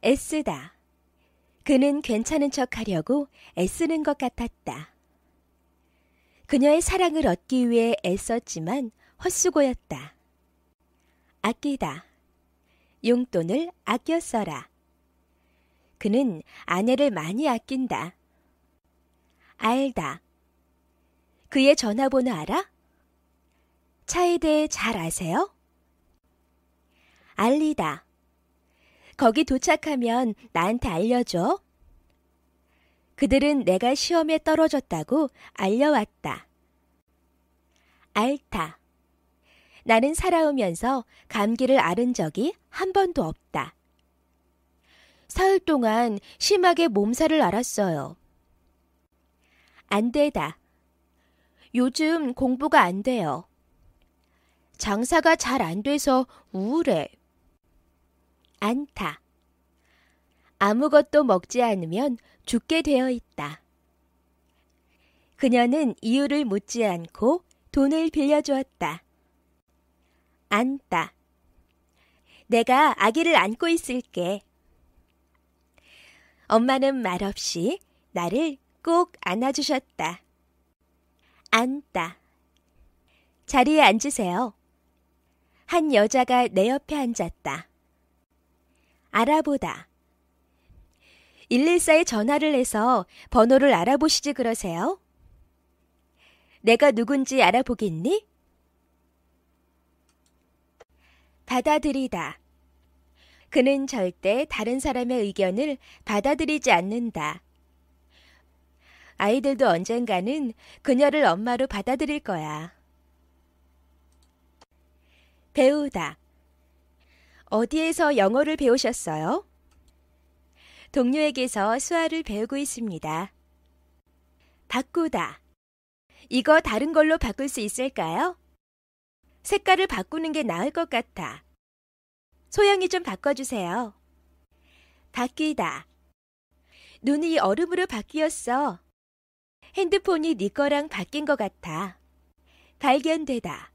애쓰다. 그는 괜찮은 척 하려고 애쓰는 것 같았다. 그녀의 사랑을 얻기 위해 애썼지만 헛수고였다. 아끼다. 용돈을 아껴 써라. 그는 아내를 많이 아낀다. 알다. 그의 전화번호 알아? 차에 대해 잘 아세요? 알리다. 거기 도착하면 나한테 알려줘. 그들은 내가 시험에 떨어졌다고 알려왔다. 앓다. 나는 살아오면서 감기를 앓은 적이 한 번도 없다. 사흘 동안 심하게 몸살을 앓았어요. 안 되다. 요즘 공부가 안 돼요. 장사가 잘 안 돼서 우울해. 않다. 아무것도 먹지 않으면 죽게 되어 있다. 그녀는 이유를 묻지 않고 돈을 빌려주었다. 안다. 내가 아기를 안고 있을게. 엄마는 말없이 나를 꼭 안아주셨다. 앉다. 자리에 앉으세요. 한 여자가 내 옆에 앉았다. 알아보다. 114에 전화를 해서 번호를 알아보시지 그러세요? 내가 누군지 알아보겠니? 받아들이다. 그는 절대 다른 사람의 의견을 받아들이지 않는다. 아이들도 언젠가는 그녀를 엄마로 받아들일 거야. 배우다. 어디에서 영어를 배우셨어요? 동료에게서 수화를 배우고 있습니다. 바꾸다. 이거 다른 걸로 바꿀 수 있을까요? 색깔을 바꾸는 게 나을 것 같아. 소형이 좀 바꿔주세요. 바뀌다. 눈이 얼음으로 바뀌었어. 핸드폰이 네 거랑 바뀐 것 같아. 발견되다.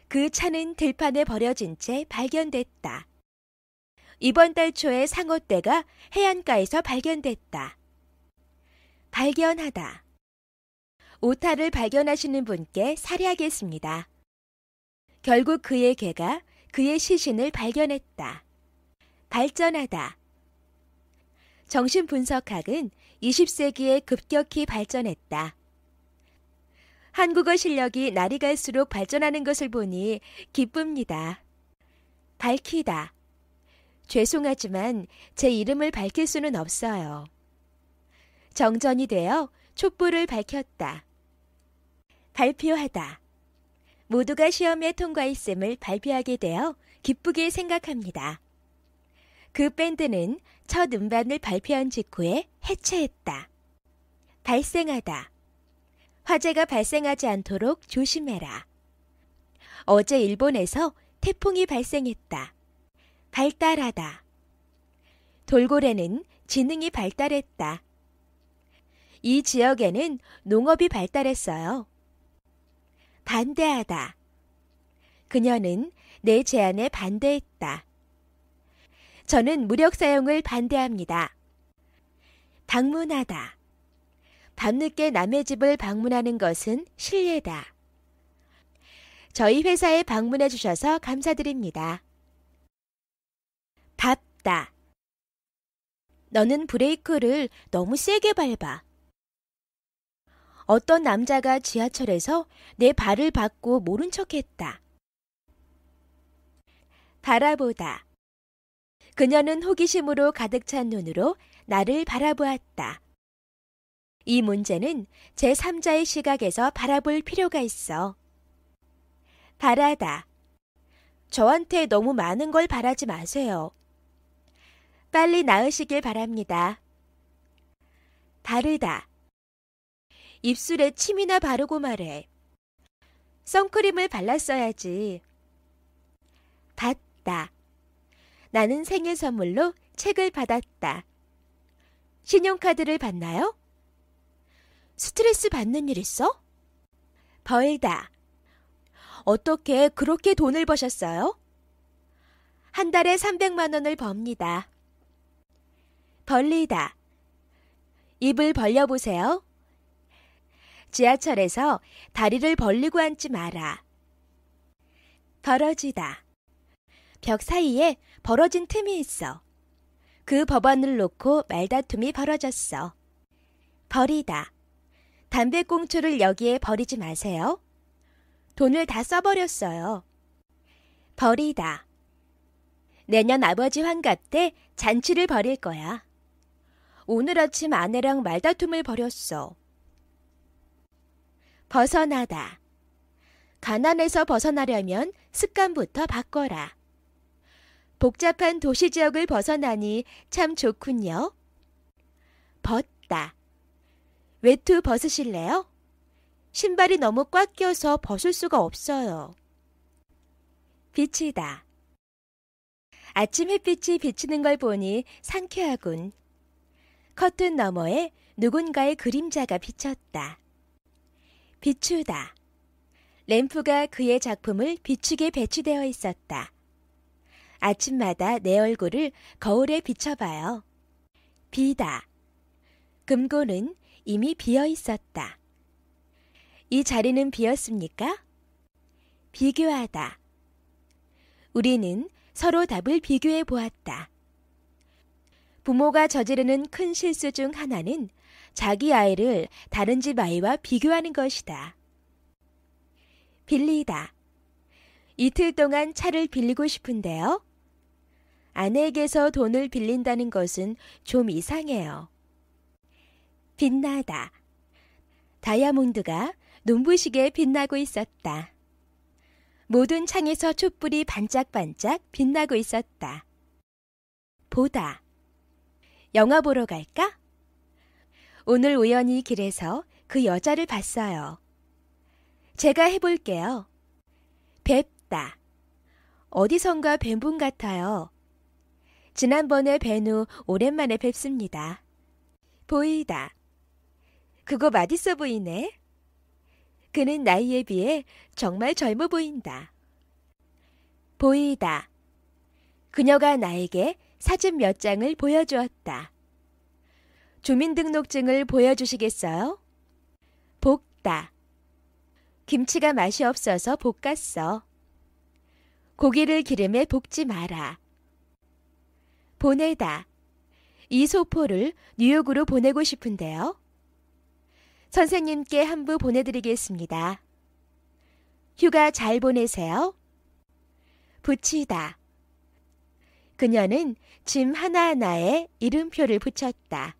그 차는 들판에 버려진 채 발견됐다. 이번 달 초에 상어떼가 해안가에서 발견됐다. 발견하다. 오타를 발견하시는 분께 살해하겠습니다. 결국 그의 개가 그의 시신을 발견했다. 발전하다. 정신분석학은 20세기에 급격히 발전했다. 한국어 실력이 날이 갈수록 발전하는 것을 보니 기쁩니다. 밝히다. 죄송하지만 제 이름을 밝힐 수는 없어요. 정전이 되어 촛불을 밝혔다. 발표하다. 모두가 시험에 통과했음을 발표하게 되어 기쁘게 생각합니다. 그 밴드는 첫 음반을 발표한 직후에 해체했다. 발생하다. 화재가 발생하지 않도록 조심해라. 어제 일본에서 태풍이 발생했다. 발달하다. 돌고래는 지능이 발달했다. 이 지역에는 농업이 발달했어요. 반대하다. 그녀는 내 제안에 반대했다. 저는 무력 사용을 반대합니다. 방문하다. 밤늦게 남의 집을 방문하는 것은 실례다. 저희 회사에 방문해 주셔서 감사드립니다. 밟다. 너는 브레이크를 너무 세게 밟아. 어떤 남자가 지하철에서 내 발을 받고 모른 척했다. 바라보다. 그녀는 호기심으로 가득 찬 눈으로 나를 바라보았다. 이 문제는 제3자의 시각에서 바라볼 필요가 있어. 바라다. 저한테 너무 많은 걸 바라지 마세요. 빨리 나으시길 바랍니다. 바르다. 입술에 침이나 바르고 말해. 선크림을 발랐어야지. 받다. 나는 생일 선물로 책을 받았다. 신용카드를 받나요? 스트레스 받는 일 있어? 벌다. 어떻게 그렇게 돈을 버셨어요? 한 달에 300만 원을 법니다. 벌리다. 입을 벌려보세요. 지하철에서 다리를 벌리고 앉지 마라. 벌어지다. 벽 사이에 벌어진 틈이 있어. 그 법안을 놓고 말다툼이 벌어졌어. 버리다. 담배꽁초를 여기에 버리지 마세요. 돈을 다 써버렸어요. 버리다. 내년 아버지 환갑 때 잔치를 벌일 거야. 오늘 아침 아내랑 말다툼을 벌였어. 벗어나다. 가난에서 벗어나려면 습관부터 바꿔라. 복잡한 도시 지역을 벗어나니 참 좋군요. 벗다. 외투 벗으실래요? 신발이 너무 꽉 껴서 벗을 수가 없어요. 비치다. 아침 햇빛이 비치는 걸 보니 상쾌하군. 커튼 너머에 누군가의 그림자가 비쳤다. 비추다. 램프가 그의 작품을 비추게 배치되어 있었다. 아침마다 내 얼굴을 거울에 비춰봐요. 비다. 금고는 이미 비어 있었다. 이 자리는 비었습니까? 비교하다. 우리는 서로 답을 비교해 보았다. 부모가 저지르는 큰 실수 중 하나는 자기 아이를 다른 집 아이와 비교하는 것이다. 빌리다. 이틀 동안 차를 빌리고 싶은데요. 아내에게서 돈을 빌린다는 것은 좀 이상해요. 빛나다. 다이아몬드가 눈부시게 빛나고 있었다. 모든 창에서 촛불이 반짝반짝 빛나고 있었다. 보다. 영화 보러 갈까? 오늘 우연히 길에서 그 여자를 봤어요. 제가 해볼게요. 뵙다. 어디선가 뵌 분 같아요. 지난번에 뵌 후 오랜만에 뵙습니다. 보이다. 그거 맛있어 보이네. 그는 나이에 비해 정말 젊어 보인다. 보이다. 그녀가 나에게 사진 몇 장을 보여주었다. 주민등록증을 보여주시겠어요? 볶다. 김치가 맛이 없어서 볶았어. 고기를 기름에 볶지 마라. 보내다. 이 소포를 뉴욕으로 보내고 싶은데요. 선생님께 한부 보내드리겠습니다. 휴가 잘 보내세요. 붙이다. 그녀는 짐 하나하나에 이름표를 붙였다.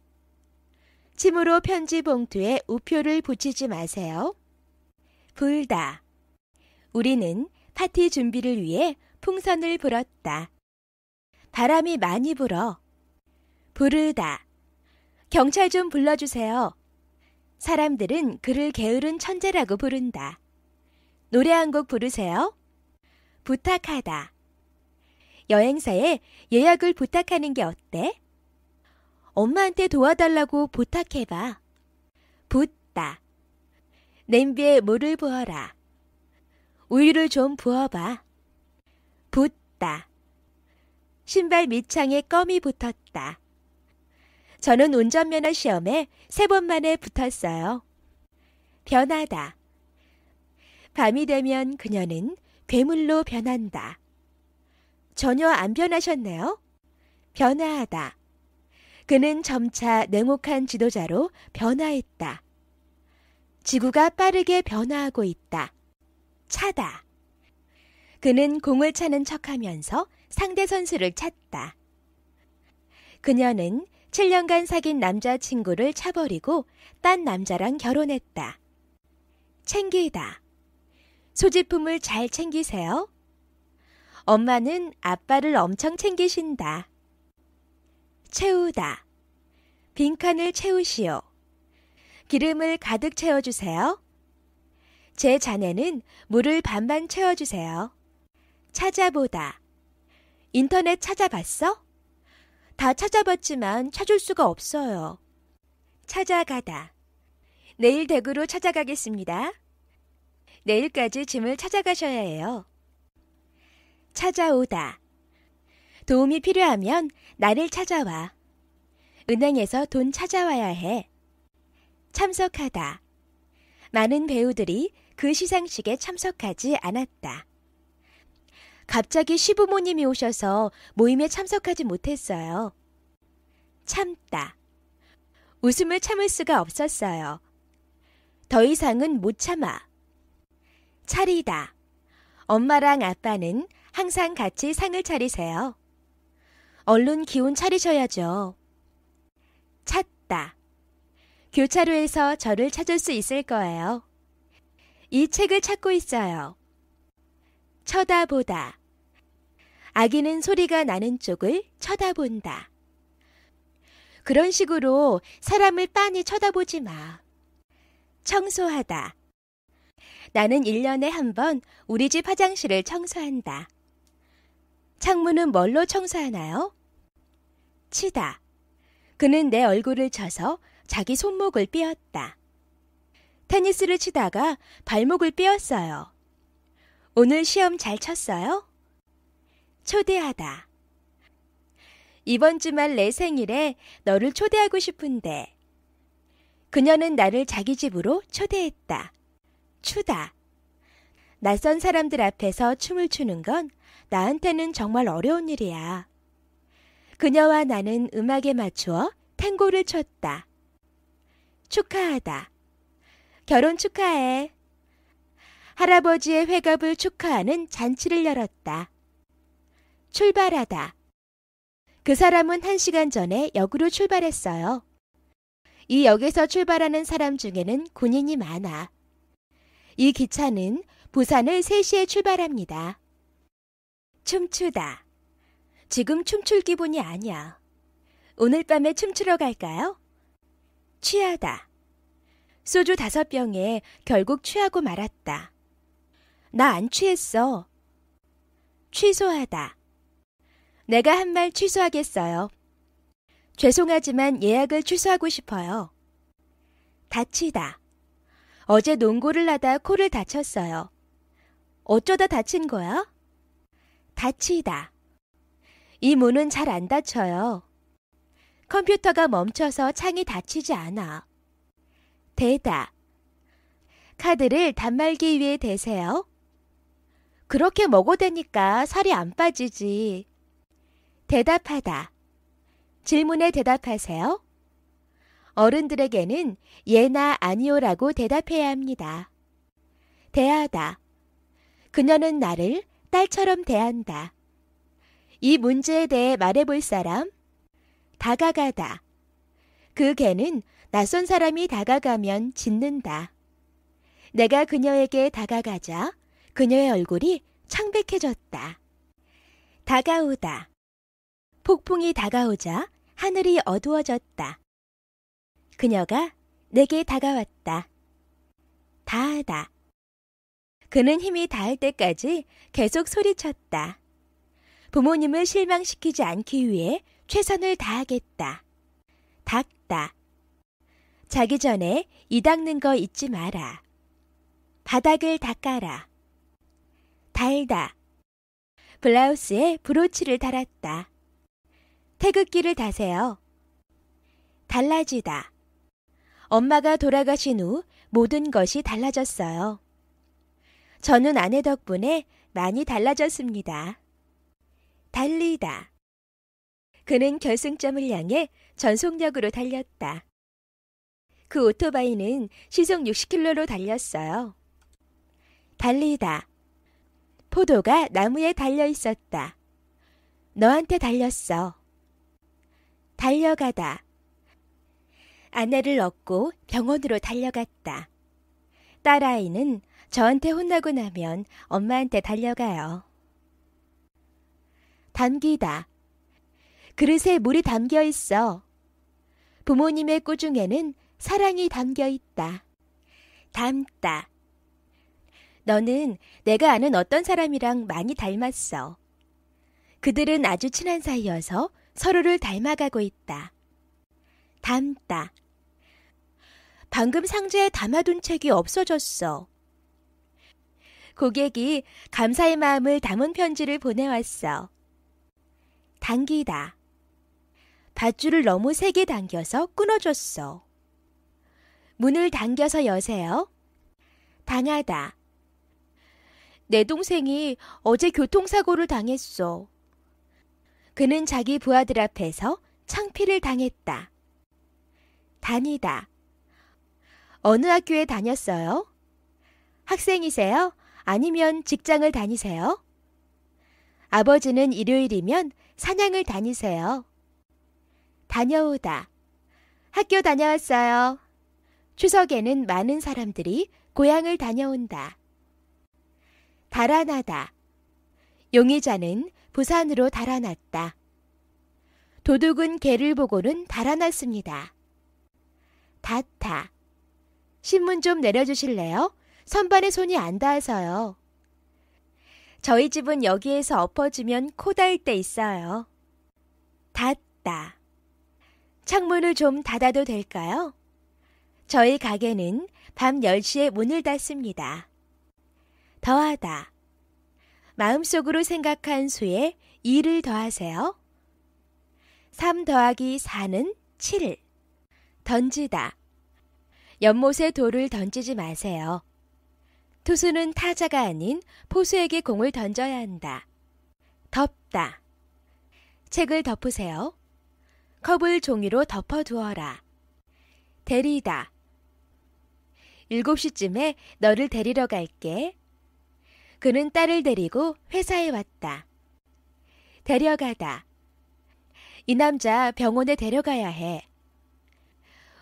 침으로 편지 봉투에 우표를 붙이지 마세요. 불다. 우리는 파티 준비를 위해 풍선을 불었다. 바람이 많이 불어. 부르다. 경찰 좀 불러주세요. 사람들은 그를 게으른 천재라고 부른다. 노래 한 곡 부르세요. 부탁하다. 여행사에 예약을 부탁하는 게 어때? 엄마한테 도와달라고 부탁해봐. 붓다. 냄비에 물을 부어라. 우유를 좀 부어봐. 붓다. 신발 밑창에 껌이 붙었다. 저는 운전면허 시험에 3번 만에 붙었어요. 변하다. 밤이 되면 그녀는 괴물로 변한다. 전혀 안 변하셨네요. 변화하다. 그는 점차 냉혹한 지도자로 변화했다. 지구가 빠르게 변화하고 있다. 차다. 그는 공을 차는 척하면서 상대 선수를 찼다. 그녀는 7년간 사귄 남자친구를 차버리고 딴 남자랑 결혼했다. 챙기다. 소지품을 잘 챙기세요. 엄마는 아빠를 엄청 챙기신다. 채우다. 빈칸을 채우시오. 기름을 가득 채워주세요. 제 잔에는 물을 반반 채워주세요. 찾아보다. 인터넷 찾아봤어? 다 찾아봤지만 찾을 수가 없어요. 찾아가다. 내일 댁으로 찾아가겠습니다. 내일까지 짐을 찾아가셔야 해요. 찾아오다. 도움이 필요하면 나를 찾아와. 은행에서 돈 찾아와야 해. 참석하다. 많은 배우들이 그 시상식에 참석하지 않았다. 갑자기 시부모님이 오셔서 모임에 참석하지 못했어요. 참다. 웃음을 참을 수가 없었어요. 더 이상은 못 참아. 차리다. 엄마랑 아빠는 항상 같이 상을 차리세요. 얼른 기운 차리셔야죠. 찾다. 교차로에서 저를 찾을 수 있을 거예요. 이 책을 찾고 있어요. 쳐다보다. 아기는 소리가 나는 쪽을 쳐다본다. 그런 식으로 사람을 빤히 쳐다보지 마. 청소하다. 나는 1년에 한 번 우리 집 화장실을 청소한다. 창문은 뭘로 청소하나요? 치다. 그는 내 얼굴을 쳐서 자기 손목을 삐었다. 테니스를 치다가 발목을 삐었어요. 오늘 시험 잘 쳤어요? 초대하다. 이번 주말 내 생일에 너를 초대하고 싶은데. 그녀는 나를 자기 집으로 초대했다. 추다. 낯선 사람들 앞에서 춤을 추는 건 나한테는 정말 어려운 일이야. 그녀와 나는 음악에 맞추어 탱고를 췄다. 축하하다. 결혼 축하해. 할아버지의 회갑을 축하하는 잔치를 열었다. 출발하다. 그 사람은 1시간 전에 역으로 출발했어요. 이 역에서 출발하는 사람 중에는 군인이 많아. 이 기차는 부산을 3시에 출발합니다. 춤추다. 지금 춤출 기분이 아니야. 오늘 밤에 춤추러 갈까요? 취하다. 소주 5병에 결국 취하고 말았다. 나 안 취했어. 취소하다. 내가 한 말 취소하겠어요. 죄송하지만 예약을 취소하고 싶어요. 다치다. 어제 농구를 하다 코를 다쳤어요. 어쩌다 다친 거야? 다치다. 이 문은 잘 안 닫혀요. 컴퓨터가 멈춰서 창이 닫히지 않아. 대다. 카드를 단말기 위에 대세요. 그렇게 먹어대니까 살이 안 빠지지. 대답하다. 질문에 대답하세요. 어른들에게는 예나 아니오라고 대답해야 합니다. 대하다. 그녀는 나를 딸처럼 대한다. 이 문제에 대해 말해볼 사람? 다가가다. 그 개는 낯선 사람이 다가가면 짖는다. 내가 그녀에게 다가가자 그녀의 얼굴이 창백해졌다. 다가오다. 폭풍이 다가오자 하늘이 어두워졌다. 그녀가 내게 다가왔다. 다하다. 그는 힘이 닿을 때까지 계속 소리쳤다. 부모님을 실망시키지 않기 위해 최선을 다하겠다. 닦다. 자기 전에 이 닦는 거 잊지 마라. 바닥을 닦아라. 달다. 블라우스에 브로치를 달았다. 태극기를 다세요. 달라지다. 엄마가 돌아가신 후 모든 것이 달라졌어요. 저는 아내 덕분에 많이 달라졌습니다. 달리다. 그는 결승점을 향해 전속력으로 달렸다. 그 오토바이는 시속 60km로 달렸어요. 달리다. 포도가 나무에 달려 있었다. 너한테 달렸어. 달려가다. 아내를 얻고 병원으로 달려갔다. 딸아이는 저한테 혼나고 나면 엄마한테 달려가요. 담기다. 그릇에 물이 담겨 있어. 부모님의 꾸중에는 사랑이 담겨 있다. 닮다. 너는 내가 아는 어떤 사람이랑 많이 닮았어. 그들은 아주 친한 사이여서 서로를 닮아가고 있다. 담다. 방금 상자에 담아둔 책이 없어졌어. 고객이 감사의 마음을 담은 편지를 보내왔어. 당기다. 밧줄을 너무 세게 당겨서 끊어줬어. 문을 당겨서 여세요. 당하다. 내 동생이 어제 교통사고를 당했어. 그는 자기 부하들 앞에서 창피를 당했다. 다니다. 어느 학교에 다녔어요? 학생이세요? 아니면 직장을 다니세요? 아버지는 일요일이면 사냥을 다니세요. 다녀오다. 학교 다녀왔어요. 추석에는 많은 사람들이 고향을 다녀온다. 달아나다. 용의자는 부산으로 달아났다. 도둑은 개를 보고는 달아났습니다. 닿다. 신문 좀 내려주실래요? 선반에 손이 안 닿아서요. 저희 집은 여기에서 엎어지면 코 닿을 때 있어요. 닫다. 창문을 좀 닫아도 될까요? 저희 가게는 밤 10시에 문을 닫습니다. 더하다. 마음속으로 생각한 수에 2를 더하세요. 3 더하기 4는 7. 던지다. 연못에 돌을 던지지 마세요. 투수는 타자가 아닌 포수에게 공을 던져야 한다. 덮다. 책을 덮으세요. 컵을 종이로 덮어두어라. 데리다. 7시쯤에 너를 데리러 갈게. 그는 딸을 데리고 회사에 왔다. 데려가다. 이 남자 병원에 데려가야 해.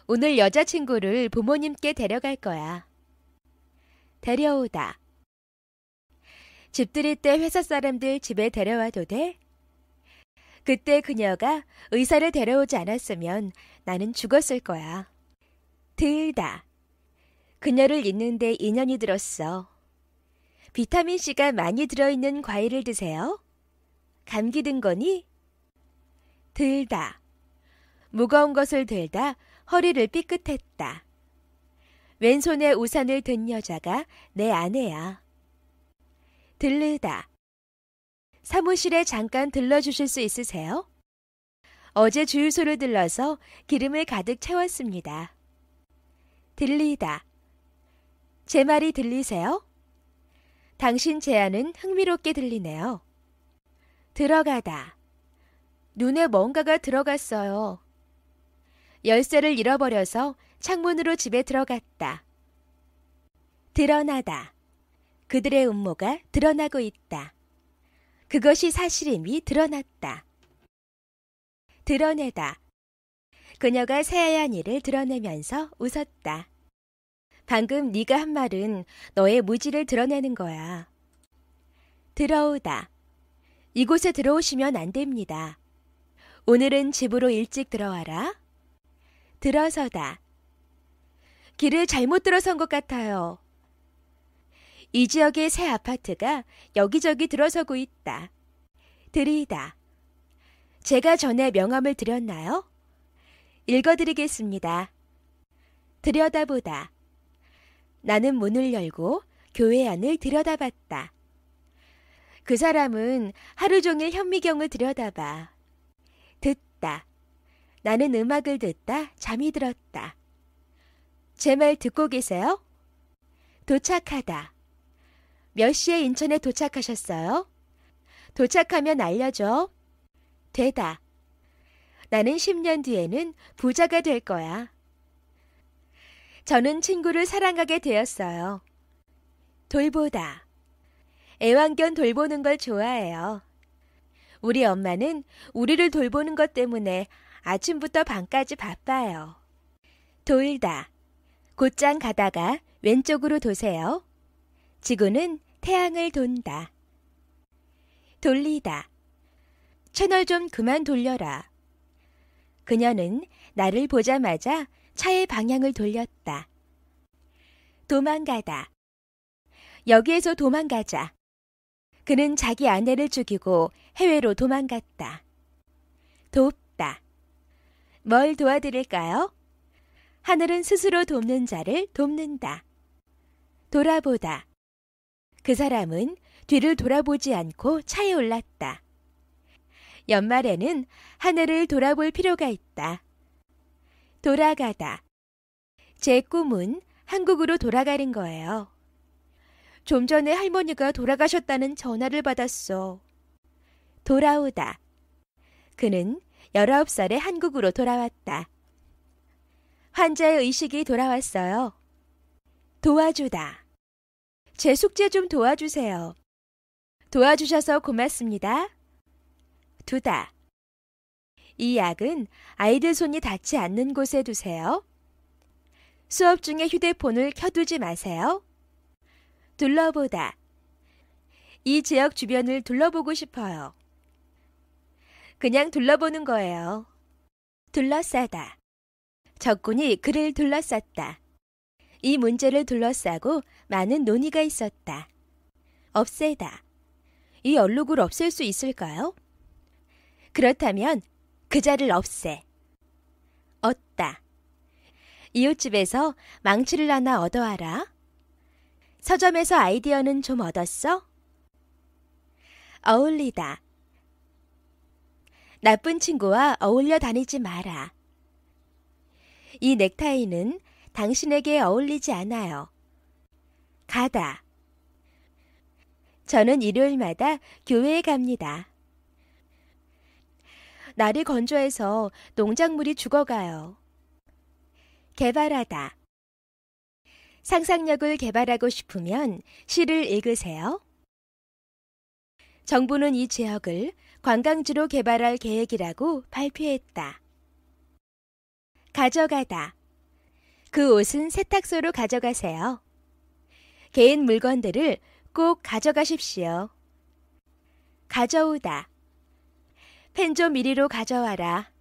오늘 여자친구를 부모님께 데려갈 거야. 데려오다. 집들이 때 회사 사람들 집에 데려와도 돼? 그때 그녀가 의사를 데려오지 않았으면 나는 죽었을 거야. 들다. 그녀를 잊는데 2년이 들었어. 비타민C가 많이 들어있는 과일을 드세요? 감기 든 거니? 들다. 무거운 것을 들다 허리를 삐끗했다. 왼손에 우산을 든 여자가 내 아내야. 들르다. 사무실에 잠깐 들러주실 수 있으세요? 어제 주유소를 들러서 기름을 가득 채웠습니다. 들리다. 제 말이 들리세요? 당신 제안은 흥미롭게 들리네요. 들어가다. 눈에 뭔가가 들어갔어요. 열쇠를 잃어버려서 창문으로 집에 들어갔다. 드러나다. 그들의 음모가 드러나고 있다. 그것이 사실임이 드러났다. 드러내다. 그녀가 새하얀 이를 드러내면서 웃었다. 방금 네가 한 말은 너의 무지를 드러내는 거야. 들어오다. 이곳에 들어오시면 안 됩니다. 오늘은 집으로 일찍 들어와라. 들어서다. 길을 잘못 들어선 것 같아요. 이 지역의 새 아파트가 여기저기 들어서고 있다. 들이다. 제가 전에 명함을 드렸나요? 읽어드리겠습니다. 들여다보다. 나는 문을 열고 교회 안을 들여다봤다. 그 사람은 하루 종일 현미경을 들여다봐. 듣다. 나는 음악을 듣다 잠이 들었다. 제 말 듣고 계세요? 도착하다. 몇 시에 인천에 도착하셨어요? 도착하면 알려줘. 되다. 나는 10년 뒤에는 부자가 될 거야. 저는 친구를 사랑하게 되었어요. 돌보다. 애완견 돌보는 걸 좋아해요. 우리 엄마는 우리를 돌보는 것 때문에 아침부터 밤까지 바빠요. 돌다. 곧장 가다가 왼쪽으로 도세요. 지구는 태양을 돈다. 돌리다. 채널 좀 그만 돌려라. 그녀는 나를 보자마자 차의 방향을 돌렸다. 도망가다. 여기에서 도망가자. 그는 자기 아내를 죽이고 해외로 도망갔다. 돕다. 뭘 도와드릴까요? 하늘은 스스로 돕는 자를 돕는다. 돌아보다. 그 사람은 뒤를 돌아보지 않고 차에 올랐다. 연말에는 하늘을 돌아볼 필요가 있다. 돌아가다. 제 꿈은 한국으로 돌아가는 거예요. 좀 전에 할머니가 돌아가셨다는 전화를 받았어. 돌아오다. 그는 19살에 한국으로 돌아왔다. 환자의 의식이 돌아왔어요. 도와주다. 제 숙제 좀 도와주세요. 도와주셔서 고맙습니다. 두다. 이 약은 아이들 손이 닿지 않는 곳에 두세요. 수업 중에 휴대폰을 켜두지 마세요. 둘러보다. 이 지역 주변을 둘러보고 싶어요. 그냥 둘러보는 거예요. 둘러싸다. 적군이 그를 둘러쌌다. 이 문제를 둘러싸고 많은 논의가 있었다. 없애다. 이 얼룩을 없앨 수 있을까요? 그렇다면 그자를 없애. 얻다. 이웃집에서 망치를 하나 얻어와라. 서점에서 아이디어는 좀 얻었어? 어울리다. 나쁜 친구와 어울려 다니지 마라. 이 넥타이는 당신에게 어울리지 않아요. 가다. 저는 일요일마다 교회에 갑니다. 날이 건조해서 농작물이 죽어가요. 개발하다. 상상력을 개발하고 싶으면 시를 읽으세요. 정부는 이 지역을 관광지로 개발할 계획이라고 발표했다. 가져가다. 그 옷은 세탁소로 가져가세요. 개인 물건들을 꼭 가져가십시오. 가져오다. 펜 좀 이리로 가져와라.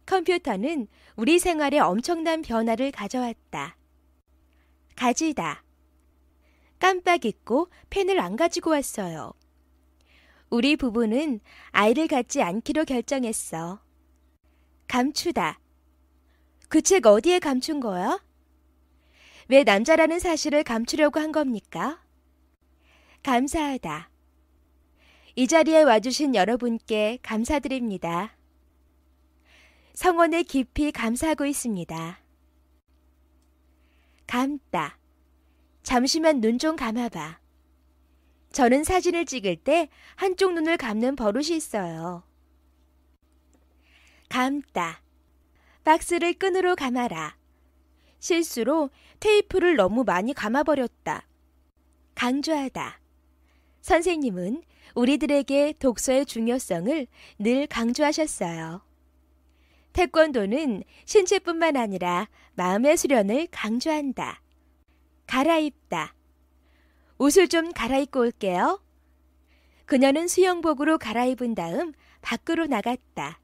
컴퓨터는 우리 생활에 엄청난 변화를 가져왔다. 가지다. 깜빡 잊고 펜을 안 가지고 왔어요. 우리 부부는 아이를 갖지 않기로 결정했어. 감추다. 그 책 어디에 감춘 거야? 왜 남자라는 사실을 감추려고 한 겁니까? 감사하다. 이 자리에 와주신 여러분께 감사드립니다. 성원에 깊이 감사하고 있습니다. 감다. 잠시만 눈 좀 감아봐. 저는 사진을 찍을 때 한쪽 눈을 감는 버릇이 있어요. 감다. 박스를 끈으로 감아라. 실수로 테이프를 너무 많이 감아버렸다. 강조하다. 선생님은 우리들에게 독서의 중요성을 늘 강조하셨어요. 태권도는 신체뿐만 아니라 마음의 수련을 강조한다. 갈아입다. 옷을 좀 갈아입고 올게요. 그녀는 수영복으로 갈아입은 다음 밖으로 나갔다.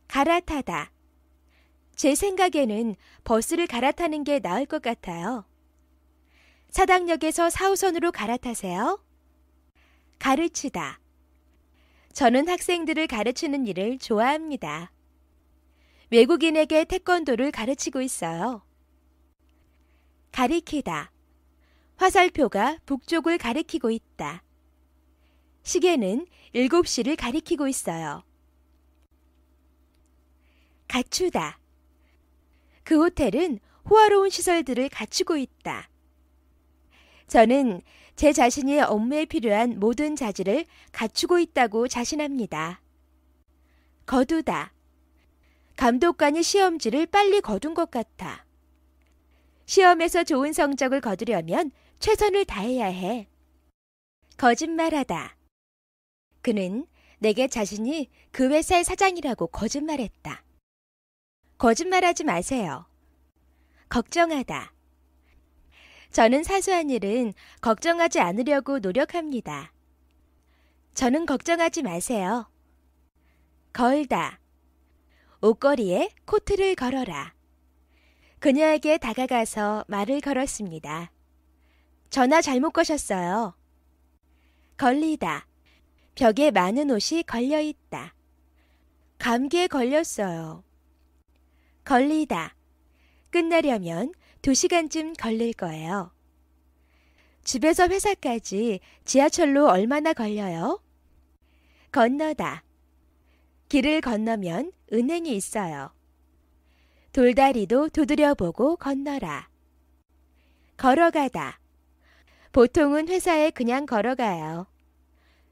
갈아타다. 제 생각에는 버스를 갈아타는 게 나을 것 같아요. 사당역에서 4호선으로 갈아타세요. 가르치다. 저는 학생들을 가르치는 일을 좋아합니다. 외국인에게 태권도를 가르치고 있어요. 가리키다. 화살표가 북쪽을 가리키고 있다. 시계는 7시를 가리키고 있어요. 갖추다. 그 호텔은 호화로운 시설들을 갖추고 있다. 저는 제 자신이 업무에 필요한 모든 자질을 갖추고 있다고 자신합니다. 거두다. 감독관이 시험지를 빨리 거둔 것 같아. 시험에서 좋은 성적을 거두려면 최선을 다해야 해. 거짓말하다. 그는 내게 자신이 그 회사의 사장이라고 거짓말했다. 거짓말하지 마세요. 걱정하다. 저는 사소한 일은 걱정하지 않으려고 노력합니다. 저는 걱정하지 마세요. 걸다. 옷걸이에 코트를 걸어라. 그녀에게 다가가서 말을 걸었습니다. 전화 잘못 거셨어요. 걸리다. 벽에 많은 옷이 걸려있다. 감기에 걸렸어요. 걸리다. 끝나려면 2시간쯤 걸릴 거예요. 집에서 회사까지 지하철로 얼마나 걸려요? 건너다. 길을 건너면 은행이 있어요. 돌다리도 두드려보고 건너라. 걸어가다. 보통은 회사에 그냥 걸어가요.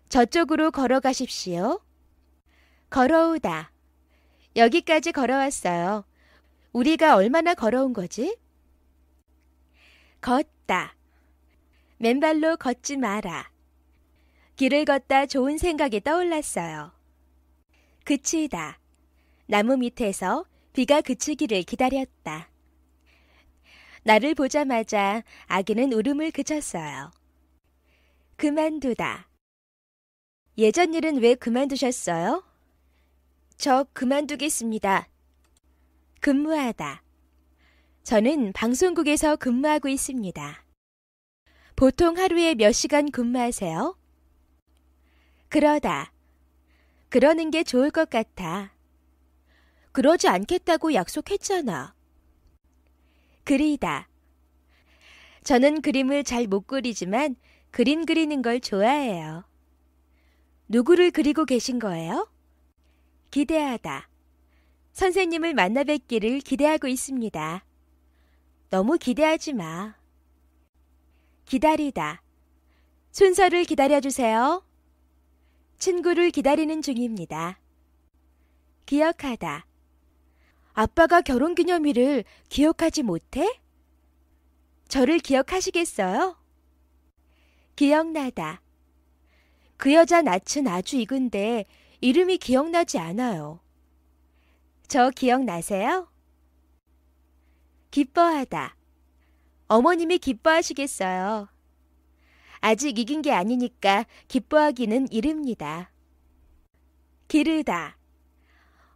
저쪽으로 걸어가십시오. 걸어오다. 여기까지 걸어왔어요. 우리가 얼마나 걸어온 거지? 걷다. 맨발로 걷지 마라. 길을 걷다 좋은 생각이 떠올랐어요. 그치다. 나무 밑에서 비가 그치기를 기다렸다. 나를 보자마자 아기는 울음을 그쳤어요. 그만두다. 예전 일은 왜 그만두셨어요? 저 그만두겠습니다. 근무하다. 저는 방송국에서 근무하고 있습니다. 보통 하루에 몇 시간 근무하세요? 그러다. 그러는 게 좋을 것 같아. 그러지 않겠다고 약속했잖아. 그리다. 저는 그림을 잘 못 그리지만 그림 그리는 걸 좋아해요. 누구를 그리고 계신 거예요? 기대하다. 선생님을 만나 뵙기를 기대하고 있습니다. 너무 기대하지 마. 기다리다. 순서를 기다려주세요. 친구를 기다리는 중입니다. 기억하다. 아빠가 결혼기념일을 기억하지 못해? 저를 기억하시겠어요? 기억나다. 그 여자 낯은 아주 익은데 이름이 기억나지 않아요. 저 기억나세요? 기뻐하다. 어머님이 기뻐하시겠어요. 아직 이긴 게 아니니까 기뻐하기는 이릅니다. 기르다.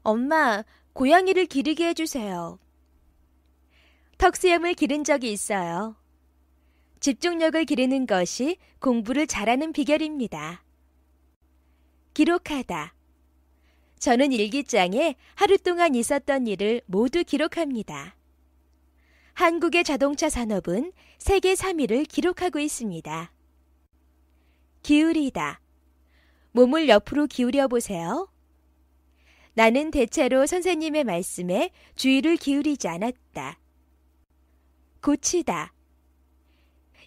엄마, 고양이를 기르게 해주세요. 턱수염을 기른 적이 있어요. 집중력을 기르는 것이 공부를 잘하는 비결입니다. 기록하다. 저는 일기장에 하루 동안 있었던 일을 모두 기록합니다. 한국의 자동차 산업은 세계 3위를 기록하고 있습니다. 기울이다. 몸을 옆으로 기울여 보세요. 나는 대체로 선생님의 말씀에 주의를 기울이지 않았다. 고치다.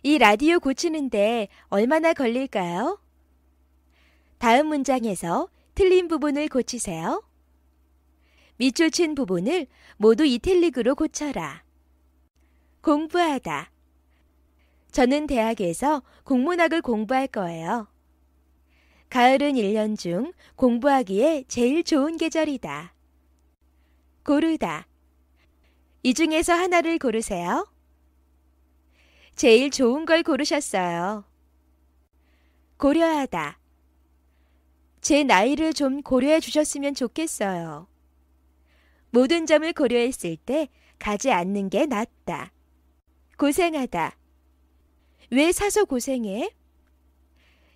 이 라디오 고치는데 얼마나 걸릴까요? 다음 문장에서 틀린 부분을 고치세요. 밑줄 친 부분을 모두 이탈릭으로 고쳐라. 공부하다. 저는 대학에서 국문학을 공부할 거예요. 가을은 1년 중 공부하기에 제일 좋은 계절이다. 고르다. 이 중에서 하나를 고르세요. 제일 좋은 걸 고르셨어요. 고려하다. 제 나이를 좀 고려해 주셨으면 좋겠어요. 모든 점을 고려했을 때 가지 않는 게 낫다. 고생하다. 왜 사서 고생해?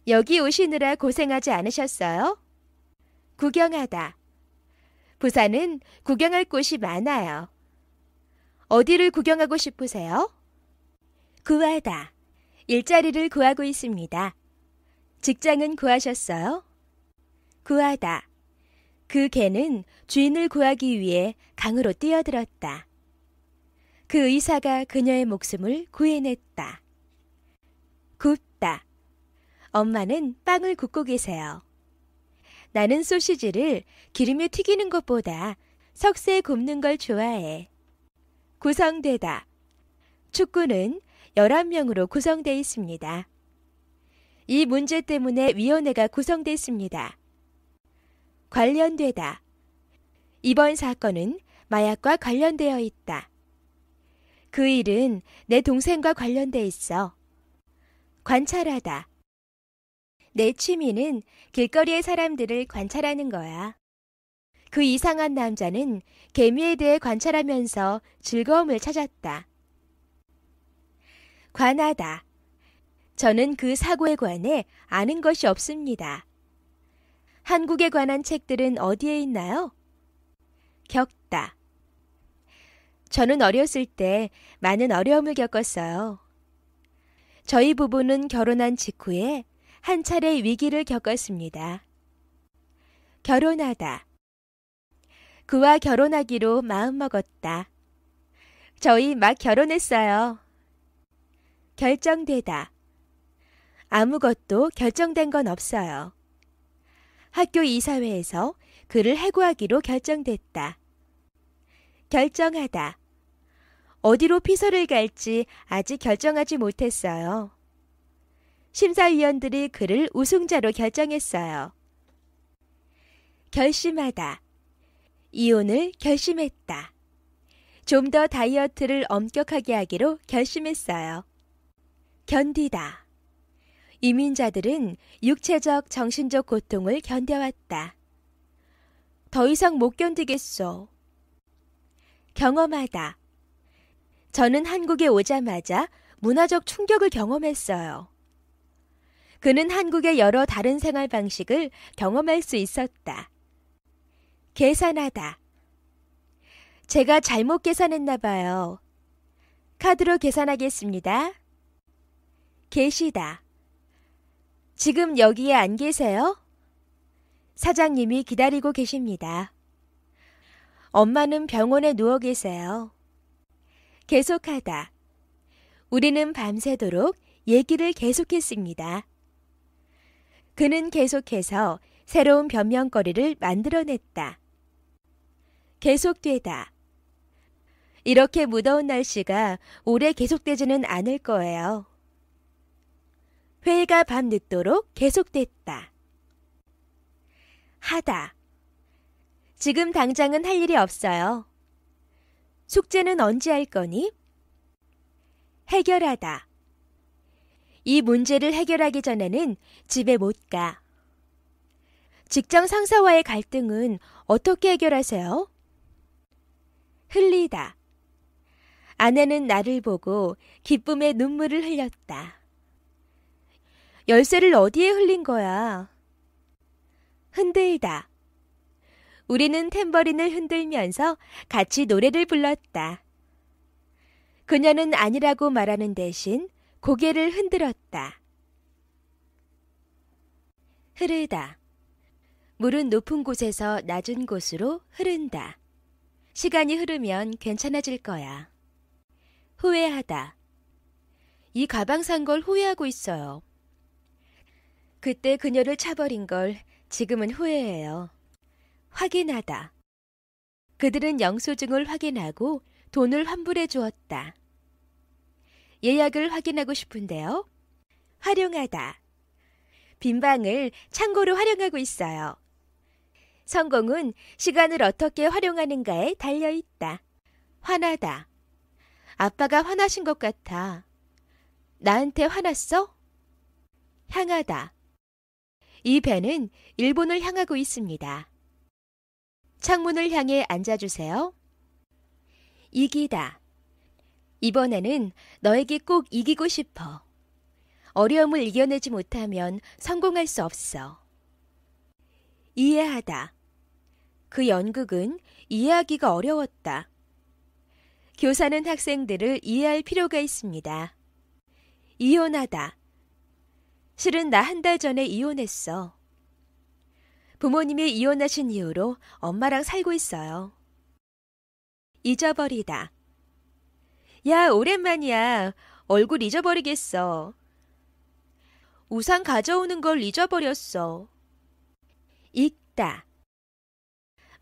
여기 오시느라 고생하지 않으셨어요? 구경하다. 부산은 구경할 곳이 많아요. 어디를 구경하고 싶으세요? 구하다. 일자리를 구하고 있습니다. 직장은 구하셨어요? 구하다. 그 개는 주인을 구하기 위해 강으로 뛰어들었다. 그 의사가 그녀의 목숨을 구해냈다. 굽다. 엄마는 빵을 굽고 계세요. 나는 소시지를 기름에 튀기는 것보다 석쇠에 굽는 걸 좋아해. 구성되다. 축구는 11명으로 구성되어 있습니다. 이 문제 때문에 위원회가 구성됐습니다. 관련되다. 이번 사건은 마약과 관련되어 있다. 그 일은 내 동생과 관련돼 있어. 관찰하다. 내 취미는 길거리의 사람들을 관찰하는 거야. 그 이상한 남자는 개미에 대해 관찰하면서 즐거움을 찾았다. 관하다. 저는 그 사고에 관해 아는 것이 없습니다. 한국에 관한 책들은 어디에 있나요? 겪다. 저는 어렸을 때 많은 어려움을 겪었어요. 저희 부부는 결혼한 직후에 한 차례 위기를 겪었습니다. 결혼하다. 그와 결혼하기로 마음먹었다. 저희 막 결혼했어요. 결정되다. 아무것도 결정된 건 없어요. 학교 이사회에서 그를 해고하기로 결정됐다. 결정하다. 어디로 피서를 갈지 아직 결정하지 못했어요. 심사위원들이 그를 우승자로 결정했어요. 결심하다. 이혼을 결심했다. 좀 더 다이어트를 엄격하게 하기로 결심했어요. 견디다. 이민자들은 육체적, 정신적 고통을 견뎌왔다. 더 이상 못 견디겠어. 경험하다. 저는 한국에 오자마자 문화적 충격을 경험했어요. 그는 한국의 여러 다른 생활 방식을 경험할 수 있었다. 계산하다. 제가 잘못 계산했나 봐요. 카드로 계산하겠습니다. 계시다. 지금 여기에 안 계세요? 사장님이 기다리고 계십니다. 엄마는 병원에 누워 계세요. 계속하다. 우리는 밤새도록 얘기를 계속했습니다. 그는 계속해서 새로운 변명거리를 만들어냈다. 계속되다. 이렇게 무더운 날씨가 오래 계속되지는 않을 거예요. 회의가 밤늦도록 계속됐다. 하다. 지금 당장은 할 일이 없어요. 숙제는 언제 할 거니? 해결하다. 이 문제를 해결하기 전에는 집에 못 가. 직장 상사와의 갈등은 어떻게 해결하세요? 흘리다. 아내는 나를 보고 기쁨의 눈물을 흘렸다. 열쇠를 어디에 흘린 거야? 흔들다. 우리는 탬버린을 흔들면서 같이 노래를 불렀다. 그녀는 아니라고 말하는 대신 고개를 흔들었다. 흐르다. 물은 높은 곳에서 낮은 곳으로 흐른다. 시간이 흐르면 괜찮아질 거야. 후회하다. 이 가방 산 걸 후회하고 있어요. 그때 그녀를 차버린 걸 지금은 후회해요. 확인하다. 그들은 영수증을 확인하고 돈을 환불해 주었다. 예약을 확인하고 싶은데요. 활용하다. 빈 방을 창고로 활용하고 있어요. 성공은 시간을 어떻게 활용하는가에 달려있다. 화나다. 아빠가 화나신 것 같아. 나한테 화났어? 향하다. 이 배는 일본을 향하고 있습니다. 창문을 향해 앉아주세요. 이기다. 이번에는 너에게 꼭 이기고 싶어. 어려움을 이겨내지 못하면 성공할 수 없어. 이해하다. 그 연극은 이해하기가 어려웠다. 교사는 학생들을 이해할 필요가 있습니다. 이혼하다. 실은 나 한 달 전에 이혼했어. 부모님이 이혼하신 이후로 엄마랑 살고 있어요. 잊어버리다. 야, 오랜만이야. 얼굴 잊어버리겠어. 우산 가져오는 걸 잊어버렸어. 읽다.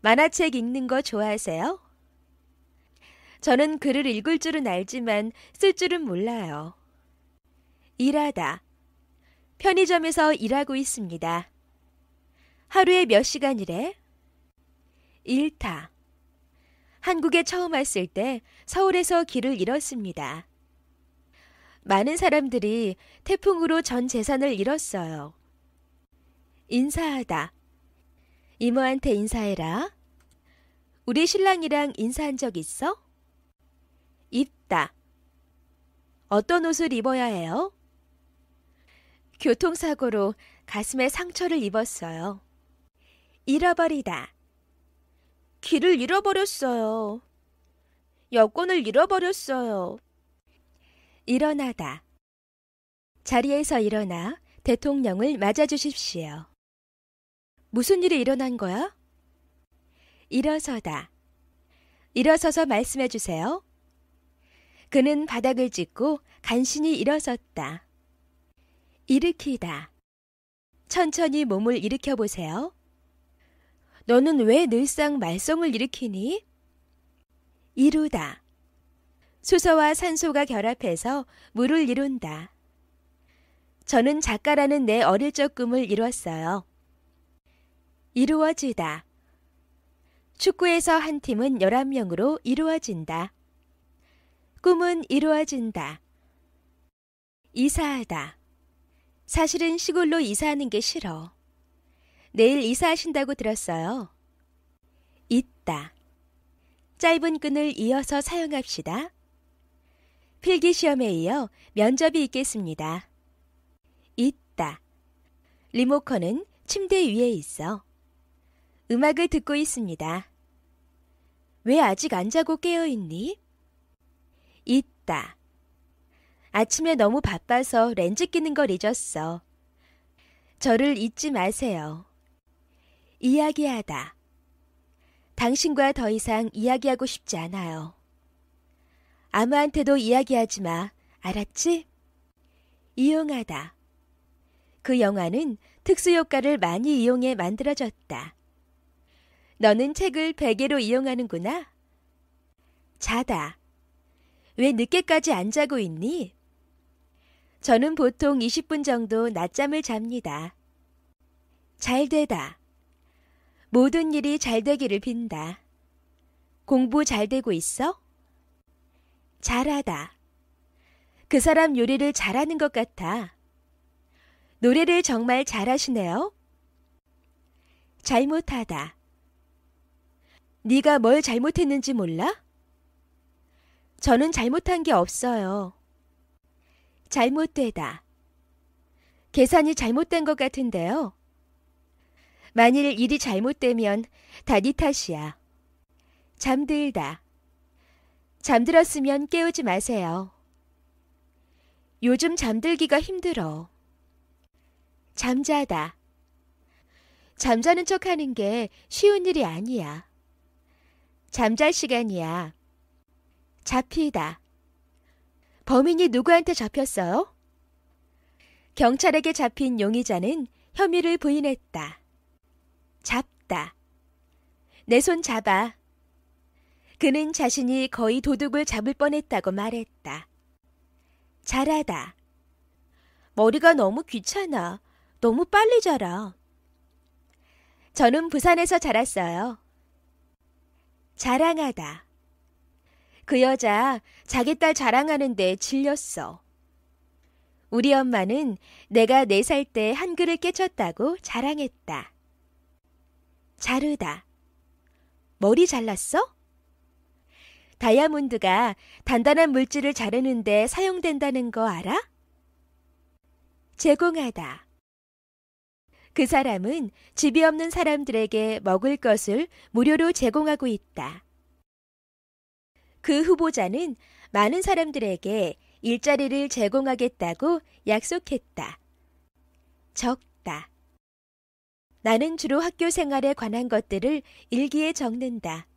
만화책 읽는 거 좋아하세요? 저는 글을 읽을 줄은 알지만 쓸 줄은 몰라요. 일하다. 편의점에서 일하고 있습니다. 하루에 몇 시간 일해? 잃다. 한국에 처음 왔을 때 서울에서 길을 잃었습니다. 많은 사람들이 태풍으로 전 재산을 잃었어요. 인사하다. 이모한테 인사해라. 우리 신랑이랑 인사한 적 있어? 입다. 어떤 옷을 입어야 해요? 교통사고로 가슴에 상처를 입었어요. 잃어버리다. 길을 잃어버렸어요. 여권을 잃어버렸어요. 일어나다. 자리에서 일어나 대통령을 맞아주십시오. 무슨 일이 일어난 거야? 일어서다. 일어서서 말씀해 주세요. 그는 바닥을 짚고 간신히 일어섰다. 일으키다. 천천히 몸을 일으켜 보세요. 너는 왜 늘상 말썽을 일으키니? 이루다. 수소와 산소가 결합해서 물을 이룬다. 저는 작가라는 내 어릴 적 꿈을 이뤘어요. 이루어지다. 축구에서 한 팀은 11명으로 이루어진다. 꿈은 이루어진다. 이사하다. 사실은 시골로 이사하는 게 싫어. 내일 이사하신다고 들었어요. 있다. 짧은 끈을 이어서 사용합시다. 필기시험에 이어 면접이 있겠습니다. 있다. 리모컨은 침대 위에 있어. 음악을 듣고 있습니다. 왜 아직 안 자고 깨어있니? 있다. 아침에 너무 바빠서 렌즈 끼는 걸 잊었어. 저를 잊지 마세요. 이야기하다. 당신과 더 이상 이야기하고 싶지 않아요. 아무한테도 이야기하지 마. 알았지? 이용하다. 그 영화는 특수효과를 많이 이용해 만들어졌다. 너는 책을 베개로 이용하는구나. 자다. 왜 늦게까지 안 자고 있니? 저는 보통 20분 정도 낮잠을 잡니다. 잘되다. 모든 일이 잘 되기를 빈다. 공부 잘 되고 있어? 잘하다. 그 사람 요리를 잘하는 것 같아. 노래를 정말 잘하시네요. 잘못하다. 네가 뭘 잘못했는지 몰라? 저는 잘못한 게 없어요. 잘못되다. 계산이 잘못된 것 같은데요. 만일 일이 잘못되면 다 네 탓이야. 잠들다. 잠들었으면 깨우지 마세요. 요즘 잠들기가 힘들어. 잠자다. 잠자는 척하는 게 쉬운 일이 아니야. 잠잘 시간이야. 잡히다. 범인이 누구한테 잡혔어요? 경찰에게 잡힌 용의자는 혐의를 부인했다. 잡다. 내 손 잡아. 그는 자신이 거의 도둑을 잡을 뻔했다고 말했다. 자라다. 머리가 너무 귀찮아. 너무 빨리 자라. 저는 부산에서 자랐어요. 자랑하다. 그 여자 자기 딸 자랑하는데 질렸어. 우리 엄마는 내가 4살 때 한글을 깨쳤다고 자랑했다. 자르다. 머리 잘랐어? 다이아몬드가 단단한 물질을 자르는데 사용된다는 거 알아? 제공하다. 그 사람은 집이 없는 사람들에게 먹을 것을 무료로 제공하고 있다. 그 후보자는 많은 사람들에게 일자리를 제공하겠다고 약속했다. 적다. 나는 주로 학교 생활에 관한 것들을 일기에 적는다.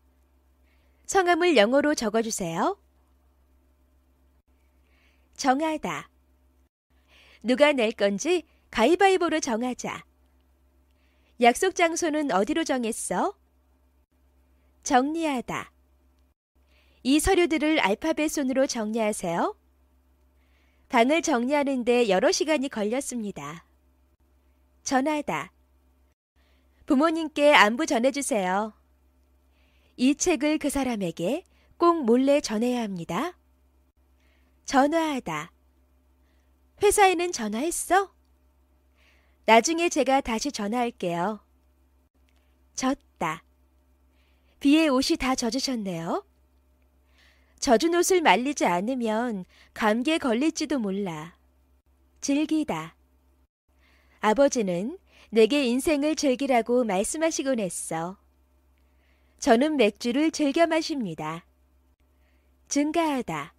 성함을 영어로 적어주세요. 정하다. 누가 낼 건지 가위바위보로 정하자. 약속 장소는 어디로 정했어? 정리하다. 이 서류들을 알파벳 순으로 정리하세요. 방을 정리하는데 여러 시간이 걸렸습니다. 전하다. 부모님께 안부 전해주세요. 이 책을 그 사람에게 꼭 몰래 전해야 합니다. 전화하다. 회사에는 전화했어? 나중에 제가 다시 전화할게요. 젖다. 비에 옷이 다 젖으셨네요. 젖은 옷을 말리지 않으면 감기에 걸릴지도 몰라. 즐기다. 아버지는 내게 인생을 즐기라고 말씀하시곤 했어. 저는 맥주를 즐겨 마십니다. 증가하다.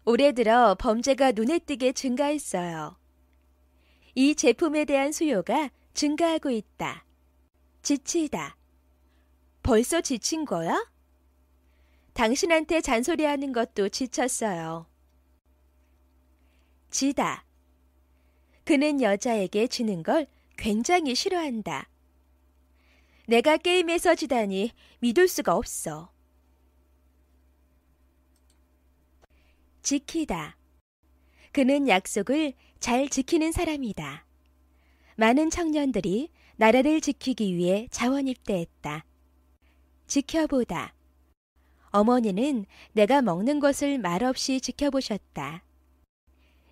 올해 들어 범죄가 눈에 띄게 증가했어요. 이 제품에 대한 수요가 증가하고 있다. 지치다. 벌써 지친 거야? 당신한테 잔소리하는 것도 지쳤어요. 지다. 그는 여자에게 지는 걸 굉장히 싫어한다. 내가 게임에서 지다니 믿을 수가 없어. 지키다. 그는 약속을 잘 지키는 사람이다. 많은 청년들이 나라를 지키기 위해 자원입대했다. 지켜보다. 어머니는 내가 먹는 것을 말없이 지켜보셨다.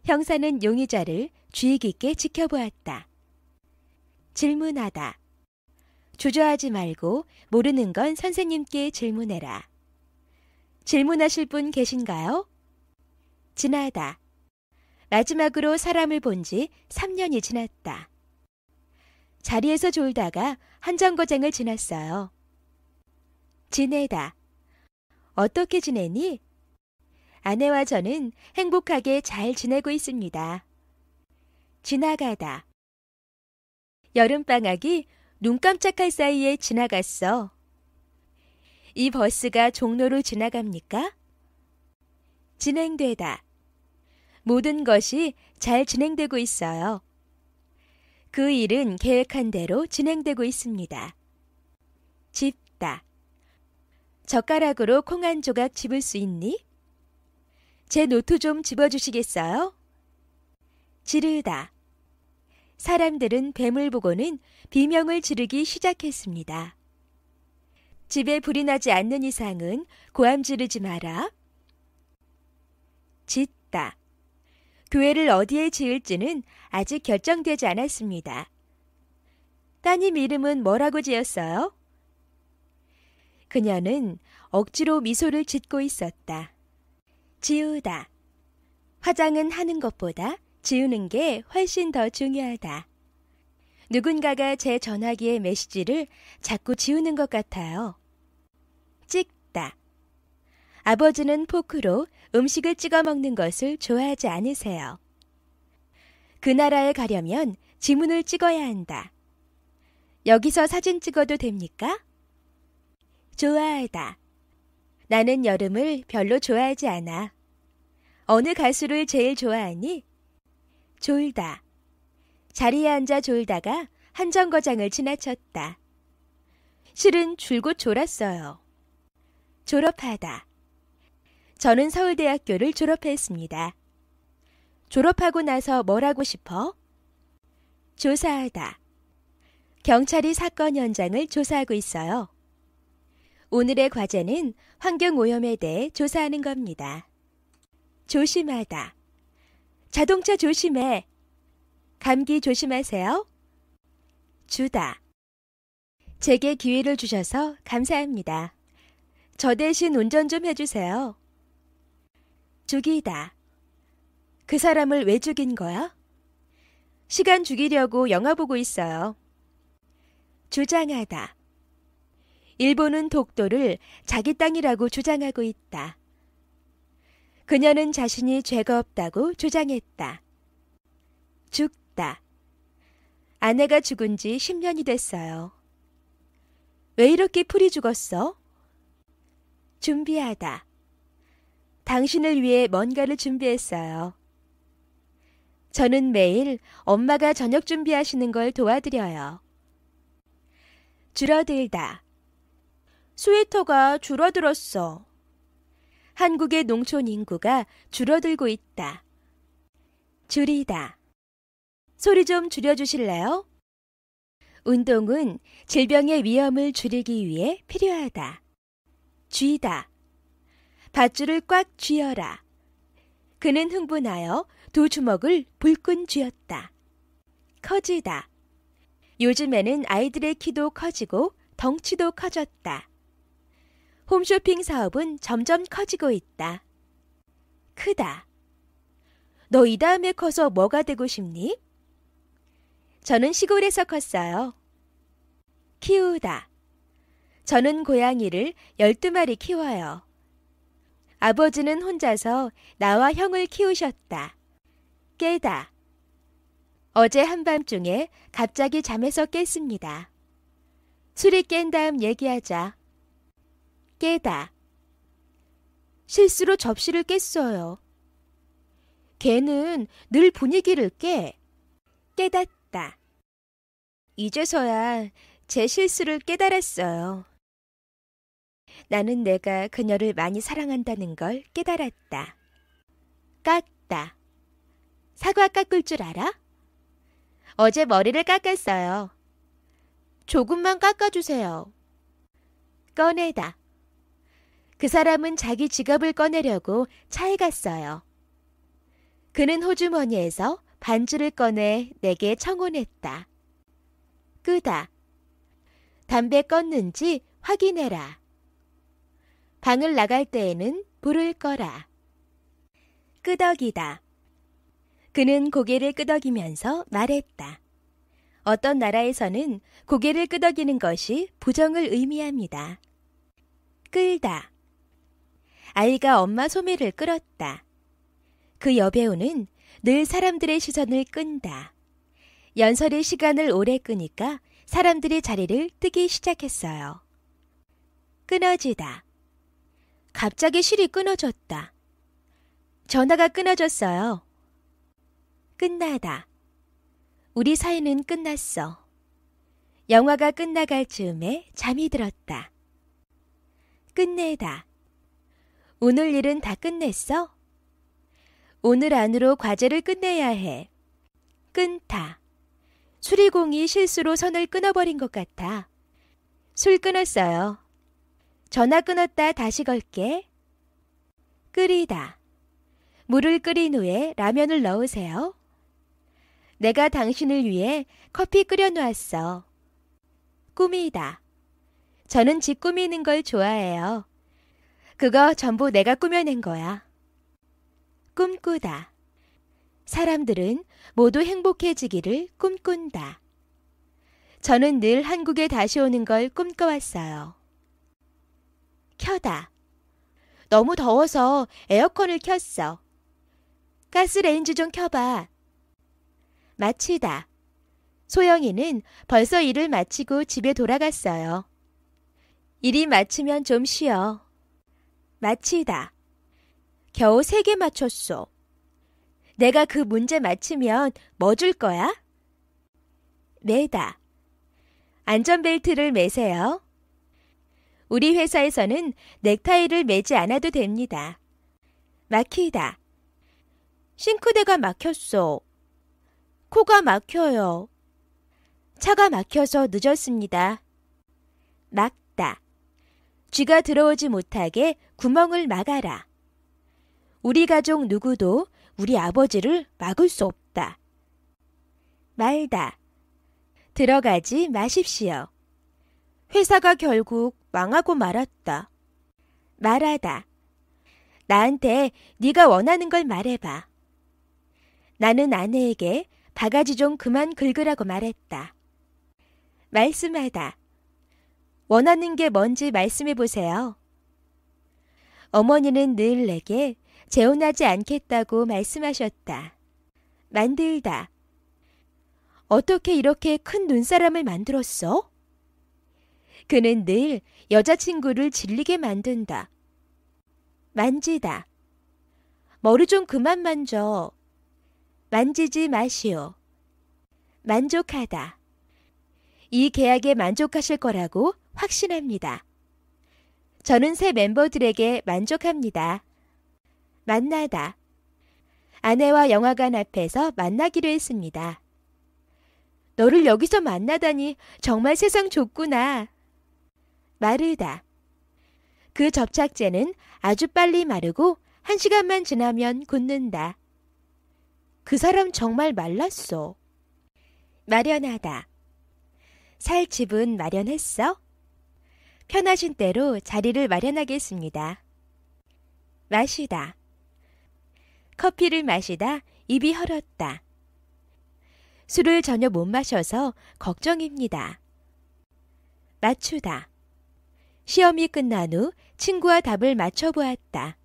형사는 용의자를 주의 깊게 지켜보았다. 질문하다. 주저하지 말고 모르는 건 선생님께 질문해라. 질문하실 분 계신가요? 지나다. 마지막으로 사람을 본 지 3년이 지났다. 자리에서 졸다가 한 정거장을 지났어요. 지내다. 어떻게 지내니? 아내와 저는 행복하게 잘 지내고 있습니다. 지나가다. 여름방학이 눈 깜짝할 사이에 지나갔어. 이 버스가 종로로 지나갑니까? 진행되다. 모든 것이 잘 진행되고 있어요. 그 일은 계획한 대로 진행되고 있습니다. 집다. 젓가락으로 콩 한 조각 집을 수 있니? 제 노트 좀 집어주시겠어요? 지르다. 사람들은 뱀을 보고는 비명을 지르기 시작했습니다. 집에 불이 나지 않는 이상은 고함 지르지 마라. 짓다. 교회를 어디에 지을지는 아직 결정되지 않았습니다. 따님 이름은 뭐라고 지었어요? 그녀는 억지로 미소를 짓고 있었다. 지우다. 화장은 하는 것보다 지우는 게 훨씬 더 중요하다. 누군가가 제 전화기의 메시지를 자꾸 지우는 것 같아요. 찍다. 아버지는 포크로 음식을 찍어 먹는 것을 좋아하지 않으세요. 그 나라에 가려면 지문을 찍어야 한다. 여기서 사진 찍어도 됩니까? 좋아하다. 나는 여름을 별로 좋아하지 않아. 어느 가수를 제일 좋아하니? 졸다. 자리에 앉아 졸다가 한 정거장을 지나쳤다. 실은 줄곧 졸았어요. 졸업하다. 저는 서울대학교를 졸업했습니다. 졸업하고 나서 뭘 하고 싶어? 조사하다. 경찰이 사건 현장을 조사하고 있어요. 오늘의 과제는 환경오염에 대해 조사하는 겁니다. 조심하다. 자동차 조심해. 감기 조심하세요. 주다. 제게 기회를 주셔서 감사합니다. 저 대신 운전 좀 해주세요. 죽이다. 그 사람을 왜 죽인 거야? 시간 죽이려고 영화 보고 있어요. 주장하다. 일본은 독도를 자기 땅이라고 주장하고 있다. 그녀는 자신이 죄가 없다고 주장했다. 죽다. 아내가 죽은 지 10년이 됐어요. 왜 이렇게 풀이 죽었어? 준비하다. 당신을 위해 뭔가를 준비했어요. 저는 매일 엄마가 저녁 준비하시는 걸 도와드려요. 줄어들다. 스웨터가 줄어들었어. 한국의 농촌 인구가 줄어들고 있다. 줄이다. 소리 좀 줄여주실래요? 운동은 질병의 위험을 줄이기 위해 필요하다. 쥐다. 밧줄을 꽉 쥐어라. 그는 흥분하여 두 주먹을 불끈 쥐었다. 커지다. 요즘에는 아이들의 키도 커지고 덩치도 커졌다. 홈쇼핑 사업은 점점 커지고 있다. 크다. 너 이 다음에 커서 뭐가 되고 싶니? 저는 시골에서 컸어요. 키우다. 저는 고양이를 12마리 키워요. 아버지는 혼자서 나와 형을 키우셨다. 깨다. 어제 한밤중에 갑자기 잠에서 깼습니다. 술이 깬 다음 얘기하자. 깨다. 실수로 접시를 깼어요. 걔는 늘 분위기를 깨닫다. 이제서야 제 실수를 깨달았어요. 나는 내가 그녀를 많이 사랑한다는 걸 깨달았다. 깎다. 사과 깎을 줄 알아? 어제 머리를 깎았어요. 조금만 깎아주세요. 꺼내다. 그 사람은 자기 지갑을 꺼내려고 차에 갔어요. 그는 호주머니에서 반주를 꺼내 내게 청혼했다. 끄다. 담배 껐는지 확인해라. 방을 나갈 때에는 불을 꺼라. 끄덕이다. 그는 고개를 끄덕이면서 말했다. 어떤 나라에서는 고개를 끄덕이는 것이 부정을 의미합니다. 끌다. 아이가 엄마 소매를 끌었다. 그 여배우는 늘 사람들의 시선을 끈다. 연설의 시간을 오래 끄니까 사람들이 자리를 뜨기 시작했어요. 끊어지다. 갑자기 실이 끊어졌다. 전화가 끊어졌어요. 끝나다. 우리 사이는 끝났어. 영화가 끝나갈 즈음에 잠이 들었다. 끝내다. 오늘 일은 다 끝냈어? 오늘 안으로 과제를 끝내야 해. 끊다. 수리공이 실수로 선을 끊어버린 것 같아. 술 끊었어요. 전화 끊었다 다시 걸게. 끓이다. 물을 끓인 후에 라면을 넣으세요. 내가 당신을 위해 커피 끓여 놓았어. 꾸미다. 저는 집 꾸미는 걸 좋아해요. 그거 전부 내가 꾸며낸 거야. 꿈꾸다. 사람들은 모두 행복해지기를 꿈꾼다. 저는 늘 한국에 다시 오는 걸 꿈꿔왔어요. 켜다. 너무 더워서 에어컨을 켰어. 가스레인지 좀 켜봐. 마치다. 소영이는 벌써 일을 마치고 집에 돌아갔어요. 일이 마치면 좀 쉬어. 마치다. 겨우 3개 맞췄어. 내가 그 문제 맞히면 뭐 줄 거야? 매다. 안전벨트를 매세요. 우리 회사에서는 넥타이를 매지 않아도 됩니다. 막히다. 싱크대가 막혔어. 코가 막혀요. 차가 막혀서 늦었습니다. 막다. 쥐가 들어오지 못하게 구멍을 막아라. 우리 가족 누구도 우리 아버지를 막을 수 없다. 말다. 들어가지 마십시오. 회사가 결국 망하고 말았다. 말하다. 나한테 네가 원하는 걸 말해봐. 나는 아내에게 바가지 좀 그만 긁으라고 말했다. 말씀하다. 원하는 게 뭔지 말씀해 보세요. 어머니는 늘 내게 재혼하지 않겠다고 말씀하셨다. 만들다. 어떻게 이렇게 큰 눈사람을 만들었어? 그는 늘 여자친구를 질리게 만든다. 만지다. 머리 좀 그만 만져. 만지지 마시오. 만족하다. 이 계약에 만족하실 거라고 확신합니다. 저는 새 멤버들에게 만족합니다. 만나다. 아내와 영화관 앞에서 만나기로 했습니다. 너를 여기서 만나다니 정말 세상 좁구나. 마르다. 그 접착제는 아주 빨리 마르고 1시간만 지나면 굳는다. 그 사람 정말 말랐어. 마련하다. 살 집은 마련했어? 편하신 대로 자리를 마련하겠습니다. 마시다. 커피를 마시다 입이 헐었다. 술을 전혀 못 마셔서 걱정입니다. 맞추다. 시험이 끝난 후 친구와 답을 맞춰보았다.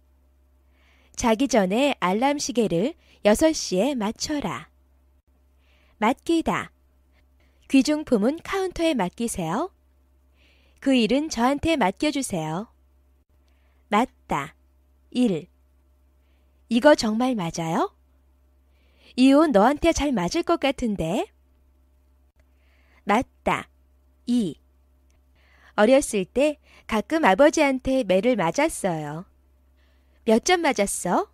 자기 전에 알람 시계를 6시에 맞춰라. 맡기다. 귀중품은 카운터에 맡기세요. 그 일은 저한테 맡겨주세요. 맞다. 1. 이거 정말 맞아요? 이 옷 너한테 잘 맞을 것 같은데. 맞다. 2. 어렸을 때 가끔 아버지한테 매를 맞았어요. 몇 점 맞았어?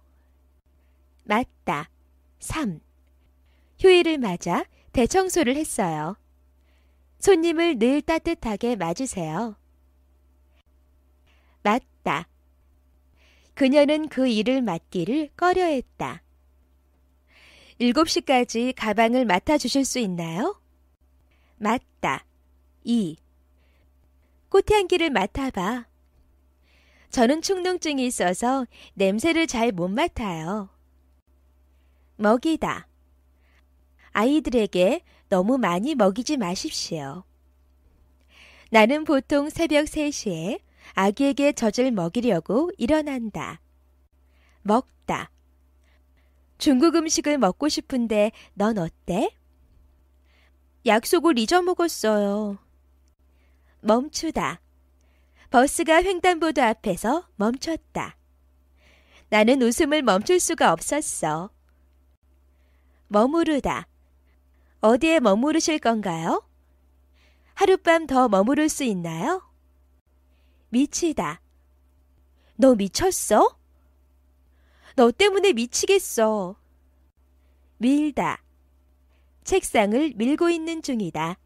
맞다. 3. 휴일을 맞아 대청소를 했어요. 손님을 늘 따뜻하게 맞으세요. 맞다. 그녀는 그 일을 맡기를 꺼려했다. 7시까지 가방을 맡아주실 수 있나요? 맞다. 2. 꽃향기를 맡아봐. 저는 축농증이 있어서 냄새를 잘 못 맡아요. 먹이다. 아이들에게 너무 많이 먹이지 마십시오. 나는 보통 새벽 3시에 아기에게 젖을 먹이려고 일어난다. 먹다. 중국 음식을 먹고 싶은데 넌 어때? 약속을 잊어먹었어요. 멈추다. 버스가 횡단보도 앞에서 멈췄다. 나는 웃음을 멈출 수가 없었어. 머무르다. 어디에 머무르실 건가요? 하룻밤 더 머무를 수 있나요? 미치다. 너 미쳤어? 너 때문에 미치겠어. 밀다. 책상을 밀고 있는 중이다.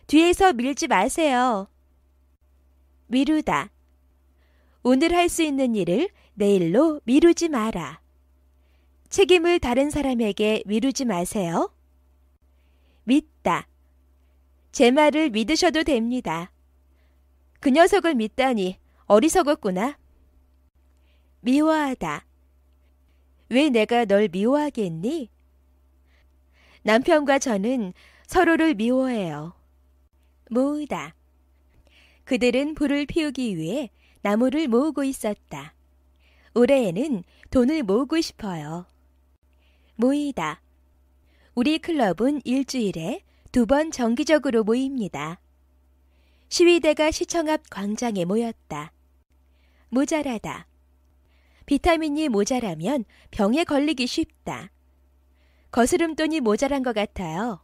뒤에서 밀지 마세요. 미루다. 오늘 할 수 있는 일을 내일로 미루지 마라. 책임을 다른 사람에게 미루지 마세요. 믿다. 제 말을 믿으셔도 됩니다. 그 녀석을 믿다니 어리석었구나. 미워하다. 왜 내가 널 미워하겠니? 남편과 저는 서로를 미워해요. 모으다. 그들은 불을 피우기 위해 나무를 모으고 있었다. 올해에는 돈을 모으고 싶어요. 모이다. 우리 클럽은 일주일에 2번 정기적으로 모입니다. 시위대가 시청 앞 광장에 모였다. 모자라다. 비타민이 모자라면 병에 걸리기 쉽다. 거스름돈이 모자란 것 같아요.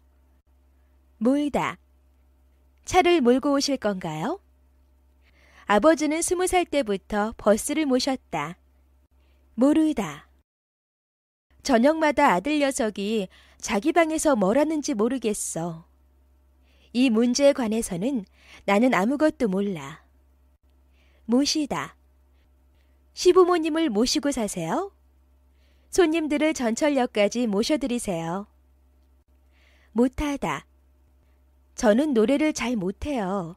몰다. 차를 몰고 오실 건가요? 아버지는 20살 때부터 버스를 모셨다. 모르다. 저녁마다 아들 녀석이 자기 방에서 뭘 하는지 모르겠어. 이 문제에 관해서는 나는 아무것도 몰라. 모시다. 시부모님을 모시고 사세요? 손님들을 전철역까지 모셔드리세요. 못하다. 저는 노래를 잘 못해요.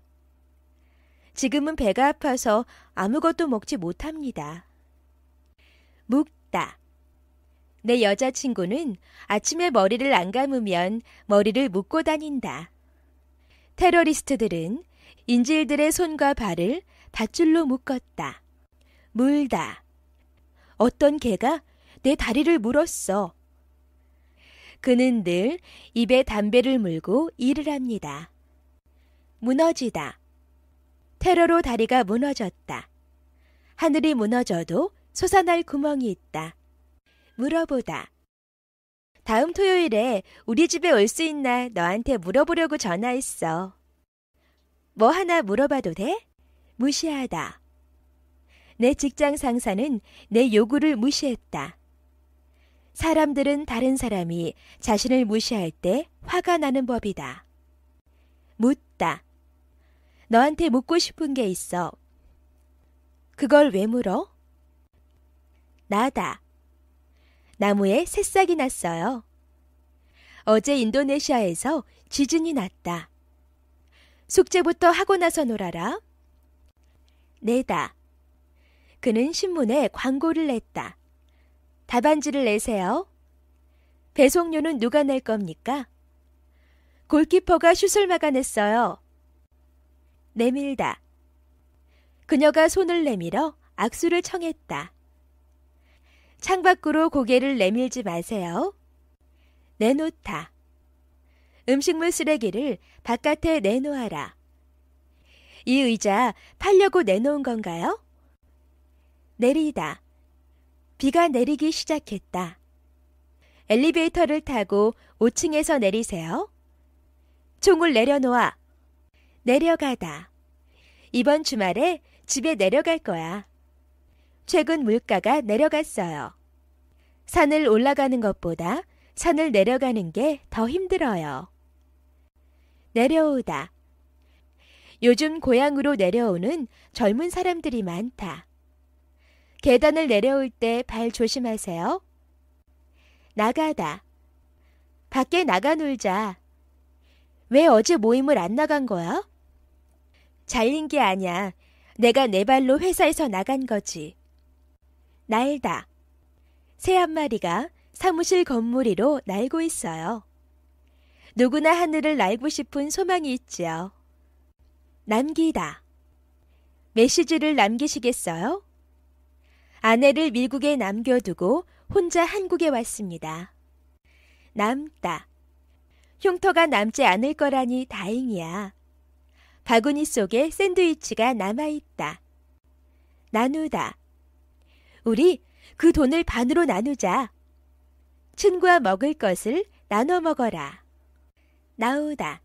지금은 배가 아파서 아무것도 먹지 못합니다. 묵다. 내 여자친구는 아침에 머리를 안 감으면 머리를 묶고 다닌다. 테러리스트들은 인질들의 손과 발을 밧줄로 묶었다. 물다. 어떤 개가 내 다리를 물었어. 그는 늘 입에 담배를 물고 일을 합니다. 무너지다. 테러로 다리가 무너졌다. 하늘이 무너져도 솟아날 구멍이 있다. 물어보다. 다음 토요일에 우리 집에 올 수 있나 너한테 물어보려고 전화했어. 뭐 하나 물어봐도 돼? 무시하다. 내 직장 상사는 내 요구를 무시했다. 사람들은 다른 사람이 자신을 무시할 때 화가 나는 법이다. 묻다. 너한테 묻고 싶은 게 있어. 그걸 왜 물어? 나다. 나무에 새싹이 났어요. 어제 인도네시아에서 지진이 났다. 숙제부터 하고 나서 놀아라. 내다. 그는 신문에 광고를 냈다. 답안지를 내세요. 배송료는 누가 낼 겁니까? 골키퍼가 슛을 막아냈어요. 내밀다. 그녀가 손을 내밀어 악수를 청했다. 창밖으로 고개를 내밀지 마세요. 내놓다. 음식물 쓰레기를 바깥에 내놓아라. 이 의자 팔려고 내놓은 건가요? 내리다. 비가 내리기 시작했다. 엘리베이터를 타고 5층에서 내리세요. 종을 내려놓아. 내려가다. 이번 주말에 집에 내려갈 거야. 최근 물가가 내려갔어요. 산을 올라가는 것보다 산을 내려가는 게 더 힘들어요. 내려오다. 요즘 고향으로 내려오는 젊은 사람들이 많다. 계단을 내려올 때 발 조심하세요. 나가다. 밖에 나가 놀자. 왜 어제 모임을 안 나간 거야? 잘린 게 아니야. 내가 내 발로 회사에서 나간 거지. 날다. 새 한 마리가 사무실 건물 위로 날고 있어요. 누구나 하늘을 날고 싶은 소망이 있지요. 남기다. 메시지를 남기시겠어요? 아내를 미국에 남겨두고 혼자 한국에 왔습니다. 남다. 흉터가 남지 않을 거라니 다행이야. 바구니 속에 샌드위치가 남아있다. 나누다. 우리 그 돈을 반으로 나누자. 친구와 먹을 것을 나눠 먹어라. 나오다.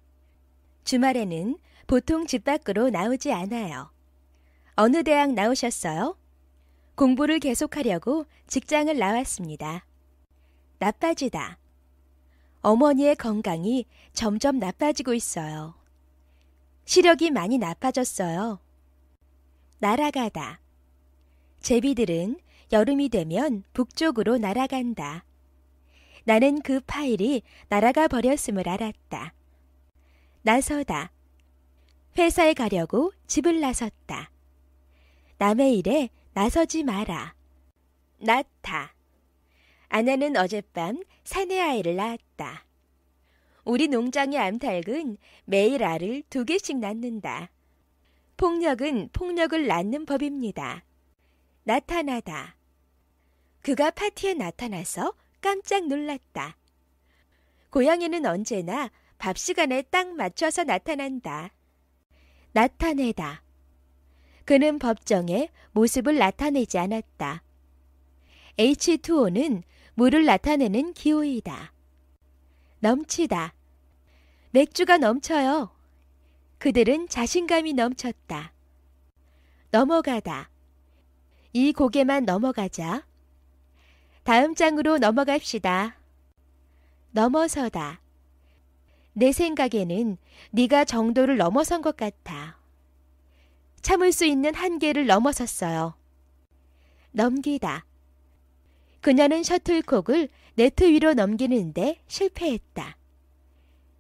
주말에는 보통 집 밖으로 나오지 않아요. 어느 대학 나오셨어요? 공부를 계속하려고 직장을 나왔습니다. 나빠지다. 어머니의 건강이 점점 나빠지고 있어요. 시력이 많이 나빠졌어요. 날아가다. 제비들은 여름이 되면 북쪽으로 날아간다. 나는 그 파일이 날아가 버렸음을 알았다. 나서다. 회사에 가려고 집을 나섰다. 남의 일에 나서지 마라. 낳다. 아내는 어젯밤 사내 아이를 낳았다. 우리 농장의 암탉은 매일 알을 2개씩 낳는다. 폭력은 폭력을 낳는 법입니다. 나타나다. 그가 파티에 나타나서 깜짝 놀랐다. 고양이는 언제나 밥 시간에 딱 맞춰서 나타난다. 나타내다. 그는 법정에 모습을 나타내지 않았다. H2O는 물을 나타내는 기호이다. 넘치다. 맥주가 넘쳐요. 그들은 자신감이 넘쳤다. 넘어가다. 이 고개만 넘어가자. 다음 장으로 넘어갑시다. 넘어서다. 내 생각에는 네가 정도를 넘어선 것 같아. 참을 수 있는 한계를 넘어섰어요. 넘기다. 그녀는 셔틀콕을 네트 위로 넘기는데 실패했다.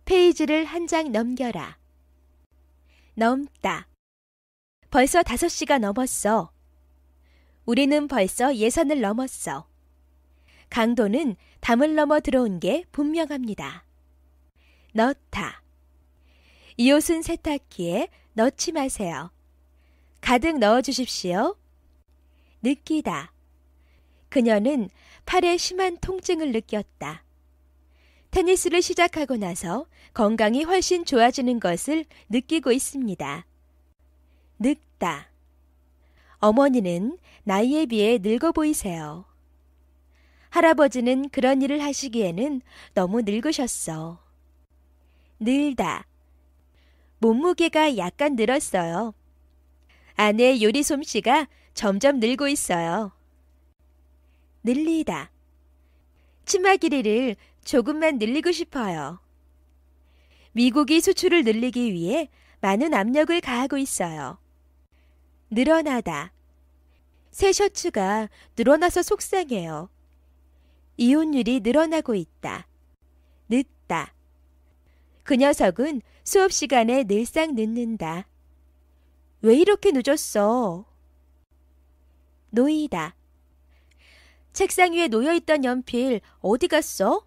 페이지를 한 장 넘겨라. 넘다. 벌써 5시가 넘었어. 우리는 벌써 예선을 넘었어. 강도는 담을 넘어 들어온 게 분명합니다. 넣다. 이 옷은 세탁기에 넣지 마세요. 가득 넣어주십시오. 느끼다. 그녀는 팔에 심한 통증을 느꼈다. 테니스를 시작하고 나서 건강이 훨씬 좋아지는 것을 느끼고 있습니다. 늙다. 어머니는 나이에 비해 늙어 보이세요. 할아버지는 그런 일을 하시기에는 너무 늙으셨어. 늘다. 몸무게가 약간 늘었어요. 아내 요리 솜씨가 점점 늘고 있어요. 늘리다. 치마 길이를 조금만 늘리고 싶어요. 미국이 수출을 늘리기 위해 많은 압력을 가하고 있어요. 늘어나다. 새 셔츠가 늘어나서 속상해요. 이혼율이 늘어나고 있다. 늦다. 그 녀석은 수업 시간에 늘상 늦는다. 왜 이렇게 늦었어? 놓이다. 책상 위에 놓여있던 연필 어디 갔어?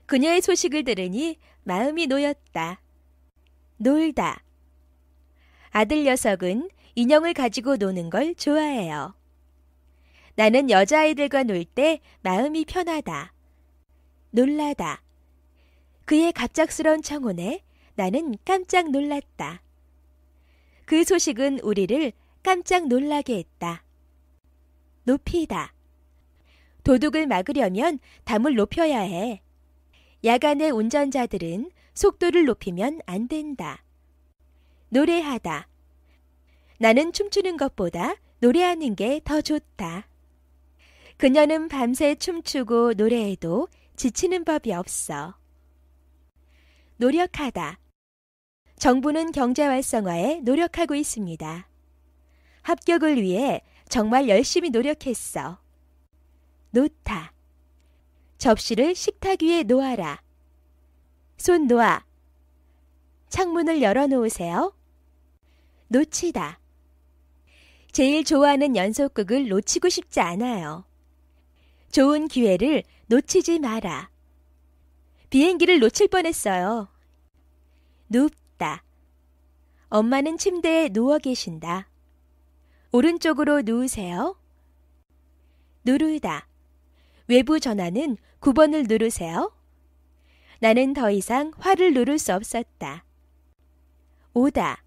그녀의 소식을 들으니 마음이 놓였다. 놀다. 아들 녀석은 인형을 가지고 노는 걸 좋아해요. 나는 여자아이들과 놀 때 마음이 편하다. 놀라다. 그의 갑작스러운 청혼에 나는 깜짝 놀랐다. 그 소식은 우리를 깜짝 놀라게 했다. 높이다. 도둑을 막으려면 담을 높여야 해. 야간에 운전자들은 속도를 높이면 안 된다. 노래하다. 나는 춤추는 것보다 노래하는 게 더 좋다. 그녀는 밤새 춤추고 노래해도 지치는 법이 없어. 노력하다. 정부는 경제 활성화에 노력하고 있습니다. 합격을 위해 정말 열심히 노력했어. 놓다. 접시를 식탁 위에 놓아라. 손 놓아. 창문을 열어놓으세요. 놓치다. 제일 좋아하는 연속극을 놓치고 싶지 않아요. 좋은 기회를 놓치지 마라. 비행기를 놓칠 뻔했어요. 눕다. 엄마는 침대에 누워 계신다. 오른쪽으로 누우세요. 누르다. 외부 전화는 9번을 누르세요. 나는 더 이상 화를 누를 수 없었다. 오다.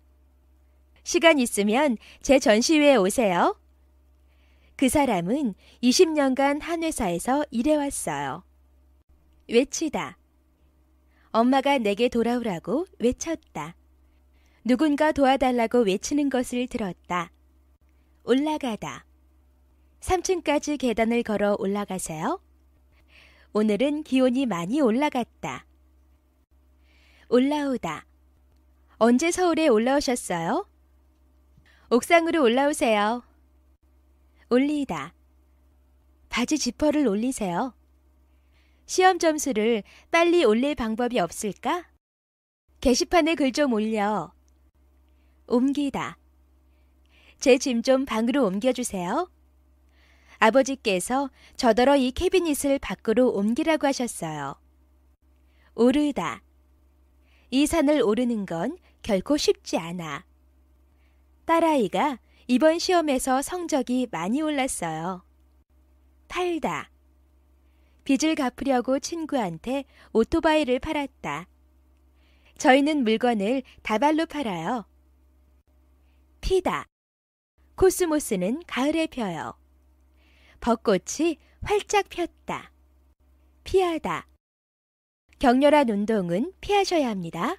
시간 있으면 제 전시회에 오세요. 그 사람은 20년간 한 회사에서 일해왔어요. 외치다. 엄마가 내게 돌아오라고 외쳤다. 누군가 도와달라고 외치는 것을 들었다. 올라가다. 3층까지 계단을 걸어 올라가세요. 오늘은 기온이 많이 올라갔다. 올라오다. 언제 서울에 올라오셨어요? 옥상으로 올라오세요. 올리다. 바지 지퍼를 올리세요. 시험 점수를 빨리 올릴 방법이 없을까? 게시판에 글 좀 올려. 옮기다. 제 짐 좀 방으로 옮겨주세요. 아버지께서 저더러 이 캐비닛을 밖으로 옮기라고 하셨어요. 오르다. 이 산을 오르는 건 결코 쉽지 않아. 딸아이가 이번 시험에서 성적이 많이 올랐어요. 팔다. 빚을 갚으려고 친구한테 오토바이를 팔았다. 저희는 물건을 다발로 팔아요. 피다. 코스모스는 가을에 펴요. 벚꽃이 활짝 폈다. 피하다. 격렬한 운동은 피하셔야 합니다.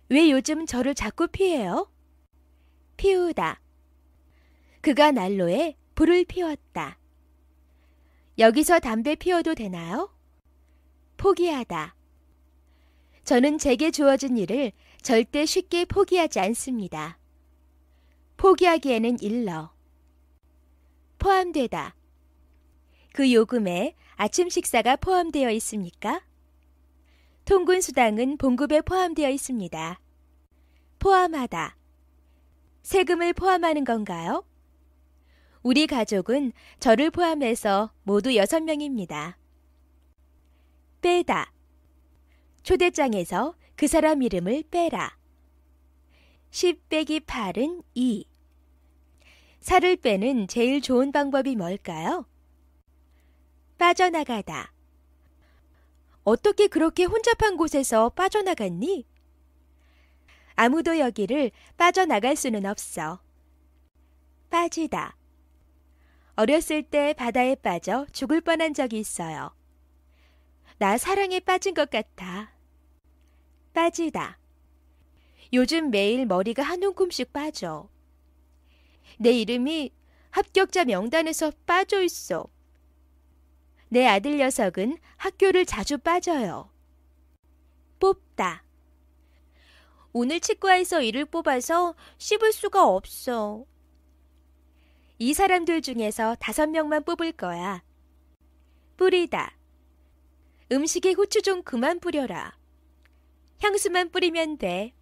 왜 요즘 저를 자꾸 피해요? 피우다. 그가 난로에 불을 피웠다. 여기서 담배 피워도 되나요? 포기하다. 저는 제게 주어진 일을 절대 쉽게 포기하지 않습니다. 포기하기에는 일러. 포함되다. 그 요금에 아침 식사가 포함되어 있습니까? 통근 수당은 봉급에 포함되어 있습니다. 포함하다. 세금을 포함하는 건가요? 우리 가족은 저를 포함해서 모두 6명입니다. 빼다. 초대장에서 그 사람 이름을 빼라. 10 빼기 8은 2. 살을 빼는 제일 좋은 방법이 뭘까요? 빠져나가다. 어떻게 그렇게 혼잡한 곳에서 빠져나갔니? 아무도 여기를 빠져나갈 수는 없어. 빠지다. 어렸을 때 바다에 빠져 죽을 뻔한 적이 있어요. 나 사랑에 빠진 것 같아. 빠지다. 요즘 매일 머리가 한 움큼씩 빠져. 내 이름이 합격자 명단에서 빠져 있어. 내 아들 녀석은 학교를 자주 빠져요. 뽑다. 오늘 치과에서 이를 뽑아서 씹을 수가 없어. 이 사람들 중에서 5명만 뽑을 거야. 뿌리다. 음식에 후추 좀 그만 뿌려라. 향수만 뿌리면 돼.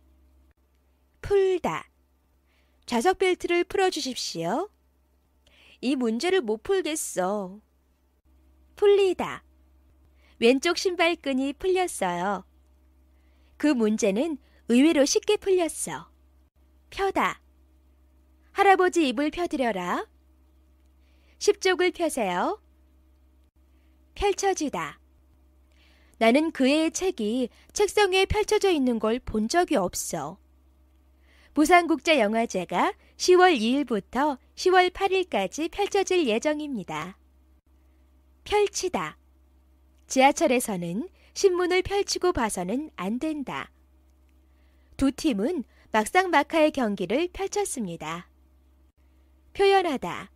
풀다. 좌석 벨트를 풀어주십시오. 이 문제를 못 풀겠어. 풀리다. 왼쪽 신발끈이 풀렸어요. 그 문제는 의외로 쉽게 풀렸어. 펴다. 할아버지 입을 펴드려라. 10쪽을 펴세요. 펼쳐지다. 나는 그 애의 책이 책상 위에 펼쳐져 있는 걸 본 적이 없어. 부산국제영화제가 10월 2일부터 10월 8일까지 펼쳐질 예정입니다. 펼치다. 지하철에서는 신문을 펼치고 봐서는 안 된다. 두 팀은 막상막하의 경기를 펼쳤습니다. 표현하다.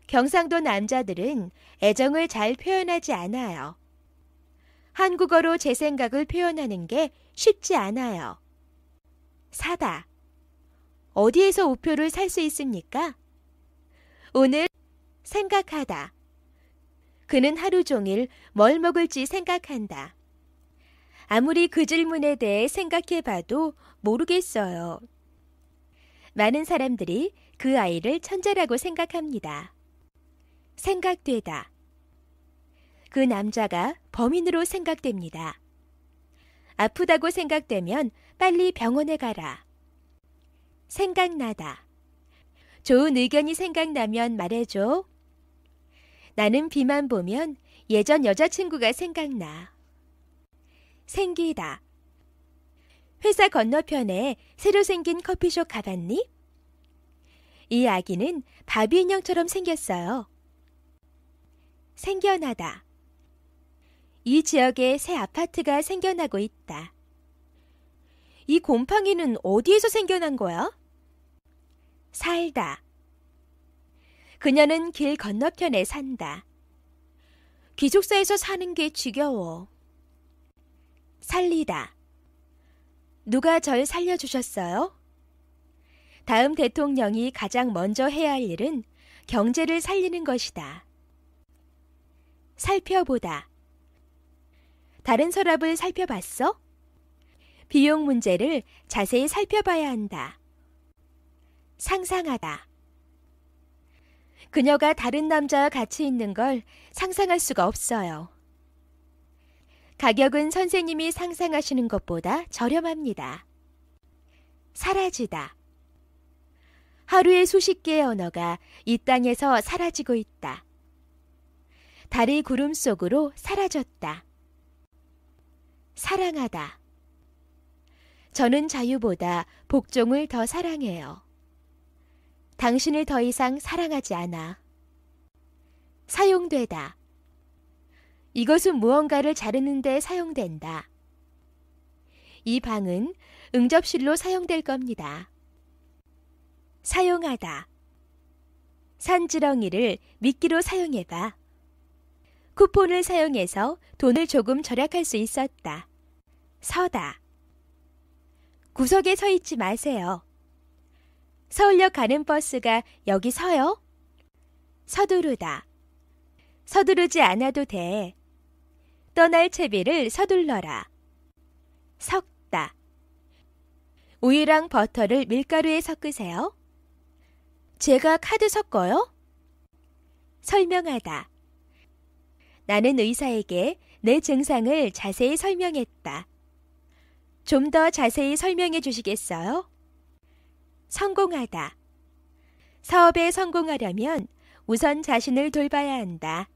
경상도 남자들은 애정을 잘 표현하지 않아요. 한국어로 제 생각을 표현하는 게 쉽지 않아요. 사다. 어디에서 우표를 살 수 있습니까? 오늘 생각하다. 그는 하루 종일 뭘 먹을지 생각한다. 아무리 그 질문에 대해 생각해봐도 모르겠어요. 많은 사람들이 그 아이를 천재라고 생각합니다. 생각되다. 그 남자가 범인으로 생각됩니다. 아프다고 생각되면 빨리 병원에 가라. 생각나다. 좋은 의견이 생각나면 말해줘. 나는 비만 보면 예전 여자친구가 생각나. 생기다. 회사 건너편에 새로 생긴 커피숍 가봤니? 이 아기는 바비 인형처럼 생겼어요. 생겨나다. 이 지역에 새 아파트가 생겨나고 있다. 이 곰팡이는 어디에서 생겨난 거야? 살다. 그녀는 길 건너편에 산다. 기숙사에서 사는 게 지겨워. 살리다. 누가 절 살려주셨어요? 다음 대통령이 가장 먼저 해야 할 일은 경제를 살리는 것이다. 살펴보다. 다른 서랍을 살펴봤어? 비용 문제를 자세히 살펴봐야 한다. 상상하다. 그녀가 다른 남자와 같이 있는 걸 상상할 수가 없어요. 가격은 선생님이 상상하시는 것보다 저렴합니다. 사라지다. 하루에 수십 개의 언어가 이 땅에서 사라지고 있다. 달이 구름 속으로 사라졌다. 사랑하다. 저는 자유보다 복종을 더 사랑해요. 당신을 더 이상 사랑하지 않아. 사용되다. 이것은 무언가를 자르는 데 사용된다. 이 방은 응접실로 사용될 겁니다. 사용하다. 산지렁이를 미끼로 사용해봐. 쿠폰을 사용해서 돈을 조금 절약할 수 있었다. 서다. 구석에 서 있지 마세요. 서울역 가는 버스가 여기 서요? 서두르다. 서두르지 않아도 돼. 떠날 채비를 서둘러라. 섞다. 우유랑 버터를 밀가루에 섞으세요. 제가 카드 섞어요? 설명하다. 나는 의사에게 내 증상을 자세히 설명했다. 좀 더 자세히 설명해 주시겠어요? 성공하다. 사업에 성공하려면 우선 자신을 돌봐야 한다.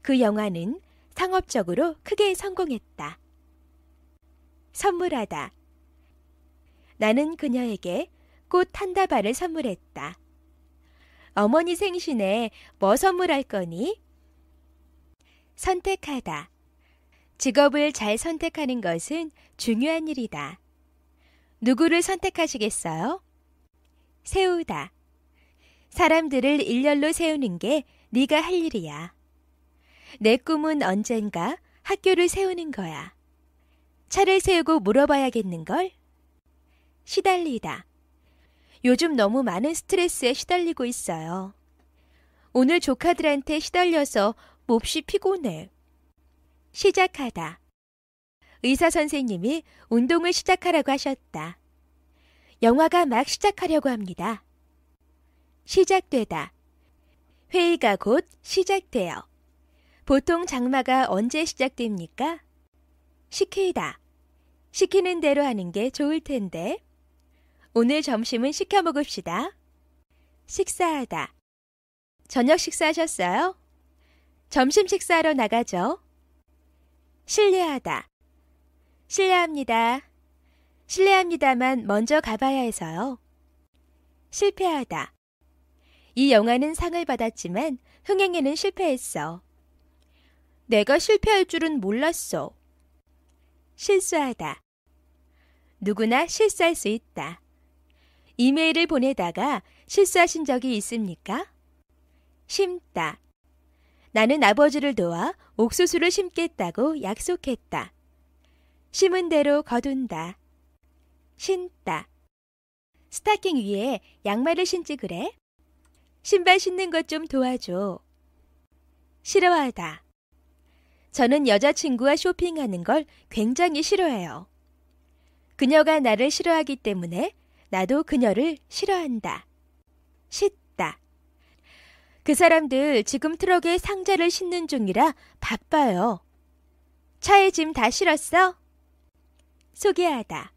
그 영화는 상업적으로 크게 성공했다. 선물하다. 나는 그녀에게 꽃 한 다발을 선물했다. 어머니 생신에 뭐 선물할 거니? 선택하다. 직업을 잘 선택하는 것은 중요한 일이다. 누구를 선택하시겠어요? 세우다. 사람들을 일렬로 세우는 게 네가 할 일이야. 내 꿈은 언젠가 학교를 세우는 거야. 차를 세우고 물어봐야겠는걸? 시달리다. 요즘 너무 많은 스트레스에 시달리고 있어요. 오늘 조카들한테 시달려서 몹시 피곤해. 시작하다. 의사 선생님이 운동을 시작하라고 하셨다. 영화가 막 시작하려고 합니다. 시작되다. 회의가 곧 시작돼요. 보통 장마가 언제 시작됩니까? 시키다. 시키는 대로 하는 게 좋을 텐데. 오늘 점심은 시켜 먹읍시다. 식사하다. 저녁 식사하셨어요? 점심 식사하러 나가죠. 실례하다. 실례합니다. 실례합니다만 먼저 가봐야 해서요. 실패하다. 이 영화는 상을 받았지만 흥행에는 실패했어. 내가 실패할 줄은 몰랐어. 실수하다. 누구나 실수할 수 있다. 이메일을 보내다가 실수하신 적이 있습니까? 심다. 나는 아버지를 도와 옥수수를 심겠다고 약속했다. 심은 대로 거둔다. 신다. 스타킹 위에 양말을 신지 그래? 신발 신는 것 좀 도와줘. 싫어하다. 저는 여자친구와 쇼핑하는 걸 굉장히 싫어해요. 그녀가 나를 싫어하기 때문에 나도 그녀를 싫어한다. 싣다. 그 사람들 지금 트럭에 상자를 싣는 중이라 바빠요. 차에 짐 다 실었어? 소개하다.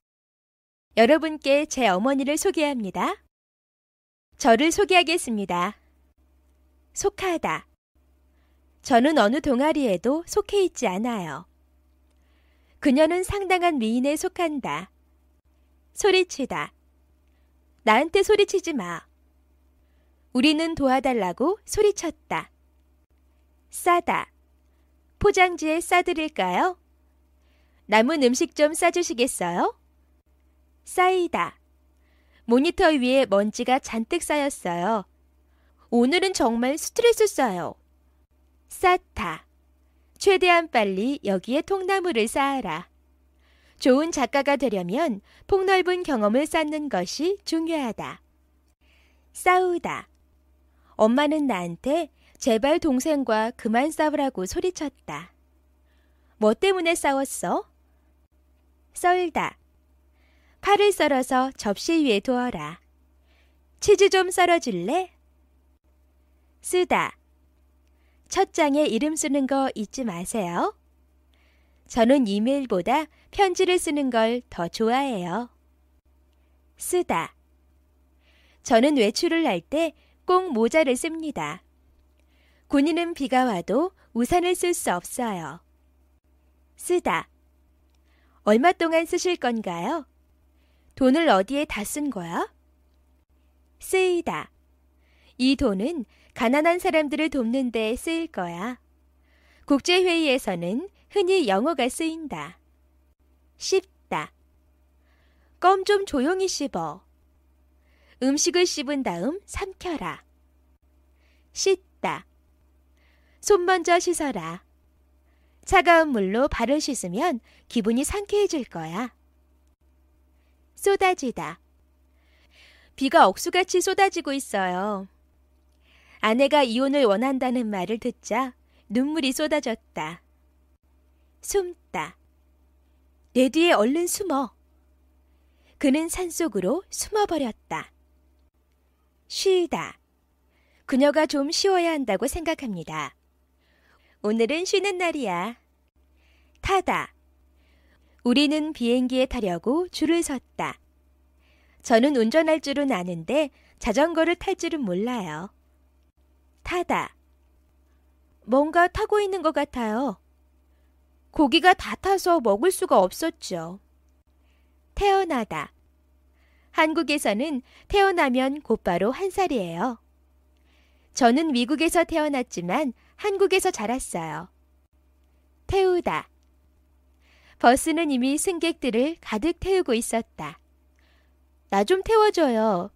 여러분께 제 어머니를 소개합니다. 저를 소개하겠습니다. 속하다. 저는 어느 동아리에도 속해 있지 않아요. 그녀는 상당한 미인에 속한다. 소리치다. 나한테 소리치지 마. 우리는 도와달라고 소리쳤다. 싸다. 포장지에 싸드릴까요? 남은 음식 좀 싸주시겠어요? 쌓이다. 모니터 위에 먼지가 잔뜩 쌓였어요. 오늘은 정말 스트레스 쌓여. 쌓다. 최대한 빨리 여기에 통나무를 쌓아라. 좋은 작가가 되려면 폭넓은 경험을 쌓는 것이 중요하다. 싸우다. 엄마는 나한테 제발 동생과 그만 싸우라고 소리쳤다. 뭐 때문에 싸웠어? 썰다. 파를 썰어서 접시 위에 두어라. 치즈 좀 썰어줄래? 쓰다. 첫 장에 이름 쓰는 거 잊지 마세요. 저는 이메일보다 편지를 쓰는 걸 더 좋아해요. 쓰다. 저는 외출을 할 때 꼭 모자를 씁니다. 군인은 비가 와도 우산을 쓸 수 없어요. 쓰다. 얼마 동안 쓰실 건가요? 돈을 어디에 다 쓴 거야? 쓰이다. 이 돈은 가난한 사람들을 돕는 데 쓰일 거야. 국제회의에서는 흔히 영어가 쓰인다. 씹다. 껌 좀 조용히 씹어. 음식을 씹은 다음 삼켜라. 씻다. 손 먼저 씻어라. 차가운 물로 발을 씻으면 기분이 상쾌해질 거야. 쏟아지다. 비가 억수같이 쏟아지고 있어요. 아내가 이혼을 원한다는 말을 듣자 눈물이 쏟아졌다. 숨다. 내 뒤에 얼른 숨어. 그는 산속으로 숨어버렸다. 쉬다. 그녀가 좀 쉬어야 한다고 생각합니다. 오늘은 쉬는 날이야. 타다. 우리는 비행기에 타려고 줄을 섰다. 저는 운전할 줄은 아는데 자전거를 탈 줄은 몰라요. 타다. 뭔가 타고 있는 것 같아요. 고기가 다 타서 먹을 수가 없었죠. 태어나다. 한국에서는 태어나면 곧바로 1살이에요. 저는 미국에서 태어났지만 한국에서 자랐어요. 태우다. 버스는 이미 승객들을 가득 태우고 있었다. 나 좀 태워줘요.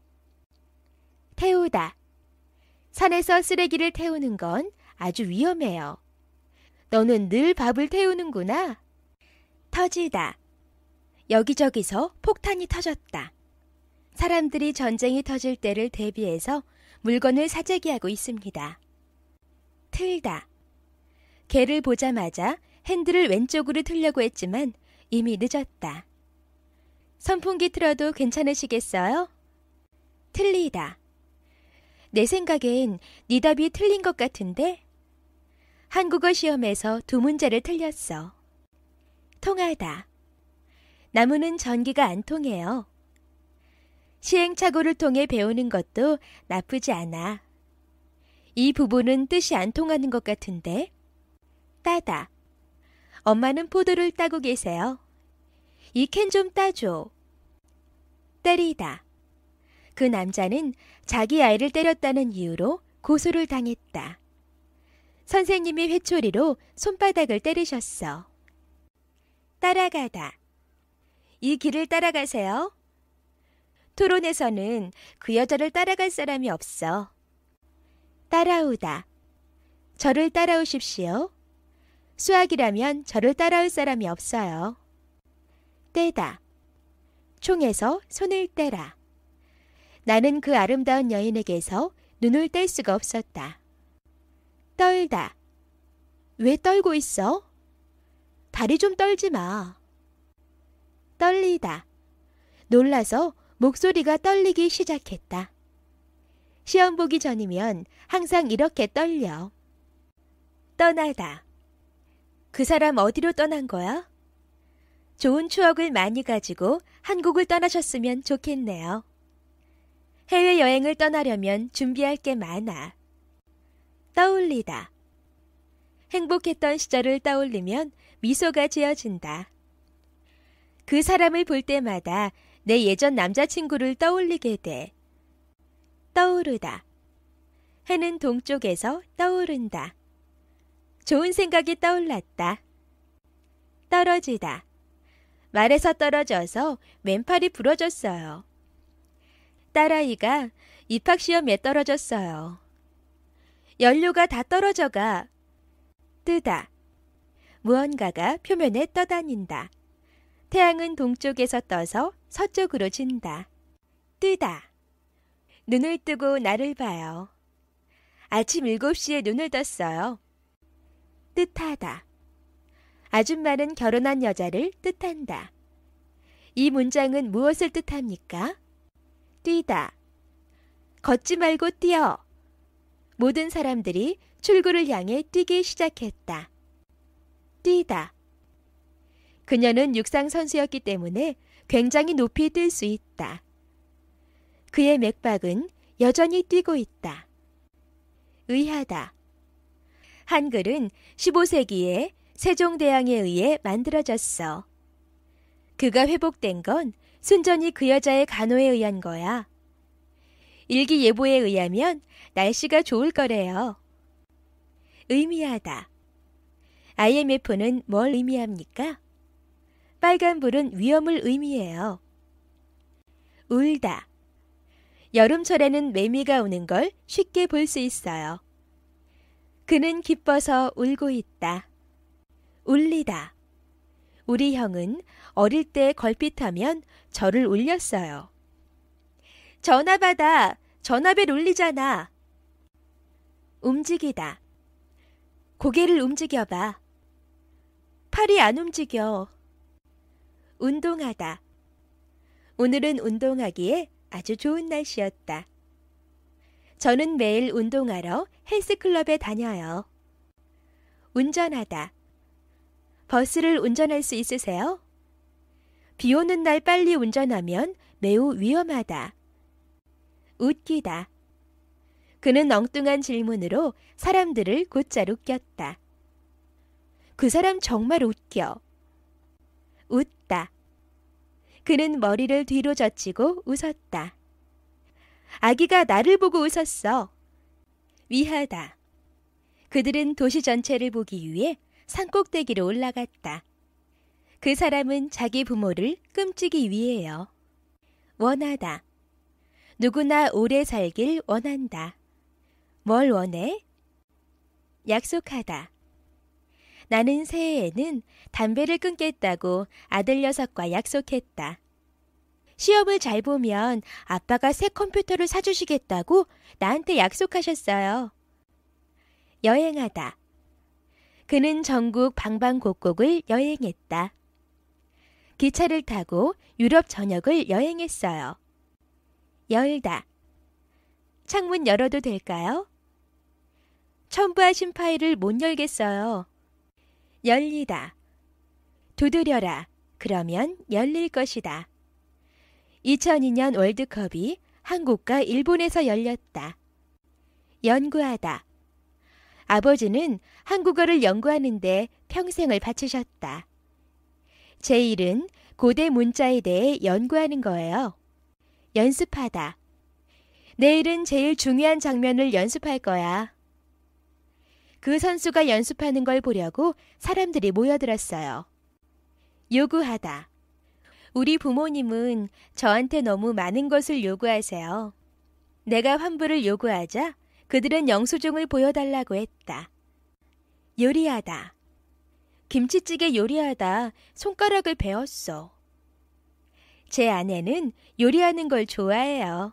태우다. 산에서 쓰레기를 태우는 건 아주 위험해요. 너는 늘 밥을 태우는구나. 터지다. 여기저기서 폭탄이 터졌다. 사람들이 전쟁이 터질 때를 대비해서 물건을 사재기하고 있습니다. 틀다. 개를 보자마자 핸들을 왼쪽으로 틀려고 했지만 이미 늦었다. 선풍기 틀어도 괜찮으시겠어요? 틀리다. 내 생각엔 네 답이 틀린 것 같은데? 한국어 시험에서 2문제를 틀렸어. 통하다. 나무는 전기가 안 통해요. 시행착오를 통해 배우는 것도 나쁘지 않아. 이 부분은 뜻이 안 통하는 것 같은데? 따다. 엄마는 포도를 따고 계세요. 이 캔 좀 따줘. 때리다. 그 남자는 자기 아이를 때렸다는 이유로 고소를 당했다. 선생님이 회초리로 손바닥을 때리셨어. 따라가다. 이 길을 따라가세요. 토론에서는 그 여자를 따라갈 사람이 없어. 따라오다. 저를 따라오십시오. 수학이라면 저를 따라올 사람이 없어요. 떼다. 총에서 손을 떼라. 나는 그 아름다운 여인에게서 눈을 뗄 수가 없었다. 떨다. 왜 떨고 있어? 다리 좀 떨지 마. 떨리다. 놀라서 목소리가 떨리기 시작했다. 시험 보기 전이면 항상 이렇게 떨려. 떠나다. 그 사람 어디로 떠난 거야? 좋은 추억을 많이 가지고 한국을 떠나셨으면 좋겠네요. 해외여행을 떠나려면 준비할 게 많아. 떠올리다. 행복했던 시절을 떠올리면 미소가 지어진다. 그 사람을 볼 때마다 내 예전 남자친구를 떠올리게 돼. 떠오르다. 해는 동쪽에서 떠오른다. 좋은 생각이 떠올랐다. 떨어지다. 말에서 떨어져서 왼팔이 부러졌어요. 딸아이가 입학시험에 떨어졌어요. 연료가 다 떨어져가. 뜨다. 무언가가 표면에 떠다닌다. 태양은 동쪽에서 떠서 서쪽으로 진다. 뜨다. 눈을 뜨고 나를 봐요. 아침 7시에 눈을 떴어요. 뜻하다. 아줌마는 결혼한 여자를 뜻한다. 이 문장은 무엇을 뜻합니까? 뛰다. 걷지 말고 뛰어. 모든 사람들이 출구를 향해 뛰기 시작했다. 뛰다. 그녀는 육상 선수였기 때문에 굉장히 높이 뛸 수 있다. 그의 맥박은 여전히 뛰고 있다. 의하다. 한글은 15세기에 세종대왕에 의해 만들어졌어. 그가 회복된 건 순전히 그 여자의 간호에 의한 거야. 일기예보에 의하면 날씨가 좋을 거래요. 의미하다. IMF는 뭘 의미합니까? 빨간불은 위험을 의미해요. 울다. 여름철에는 매미가 우는 걸 쉽게 볼 수 있어요. 그는 기뻐서 울고 있다. 울리다. 우리 형은 어릴 때 걸핏하면 저를 울렸어요. 전화 받아. 전화벨 울리잖아. 움직이다. 고개를 움직여봐. 팔이 안 움직여. 운동하다. 오늘은 운동하기에 아주 좋은 날씨였다. 저는 매일 운동하러 헬스클럽에 다녀요. 운전하다. 버스를 운전할 수 있으세요? 비 오는 날 빨리 운전하면 매우 위험하다. 웃기다. 그는 엉뚱한 질문으로 사람들을 곧잘 웃겼다. 그 사람 정말 웃겨. 웃다. 그는 머리를 뒤로 젖히고 웃었다. 아기가 나를 보고 웃었어. 위하다. 그들은 도시 전체를 보기 위해 산꼭대기로 올라갔다. 그 사람은 자기 부모를 끔찍이 위해요. 원하다. 누구나 오래 살길 원한다. 뭘 원해? 약속하다. 나는 새해에는 담배를 끊겠다고 아들 녀석과 약속했다. 시험을 잘 보면 아빠가 새 컴퓨터를 사주시겠다고 나한테 약속하셨어요. 여행하다. 그는 전국 방방곡곡을 여행했다. 기차를 타고 유럽 전역을 여행했어요. 열다. 창문 열어도 될까요? 첨부하신 파일을 못 열겠어요. 열리다. 두드려라. 그러면 열릴 것이다. 2002년 월드컵이 한국과 일본에서 열렸다. 연구하다. 아버지는 한국어를 연구하는데 평생을 바치셨다. 제 일은 고대 문자에 대해 연구하는 거예요. 연습하다. 내일은 제일 중요한 장면을 연습할 거야. 그 선수가 연습하는 걸 보려고 사람들이 모여들었어요. 요구하다. 우리 부모님은 저한테 너무 많은 것을 요구하세요. 내가 환불을 요구하자 그들은 영수증을 보여달라고 했다. 요리하다. 김치찌개 요리하다 손가락을 베었어. 제 아내는 요리하는 걸 좋아해요.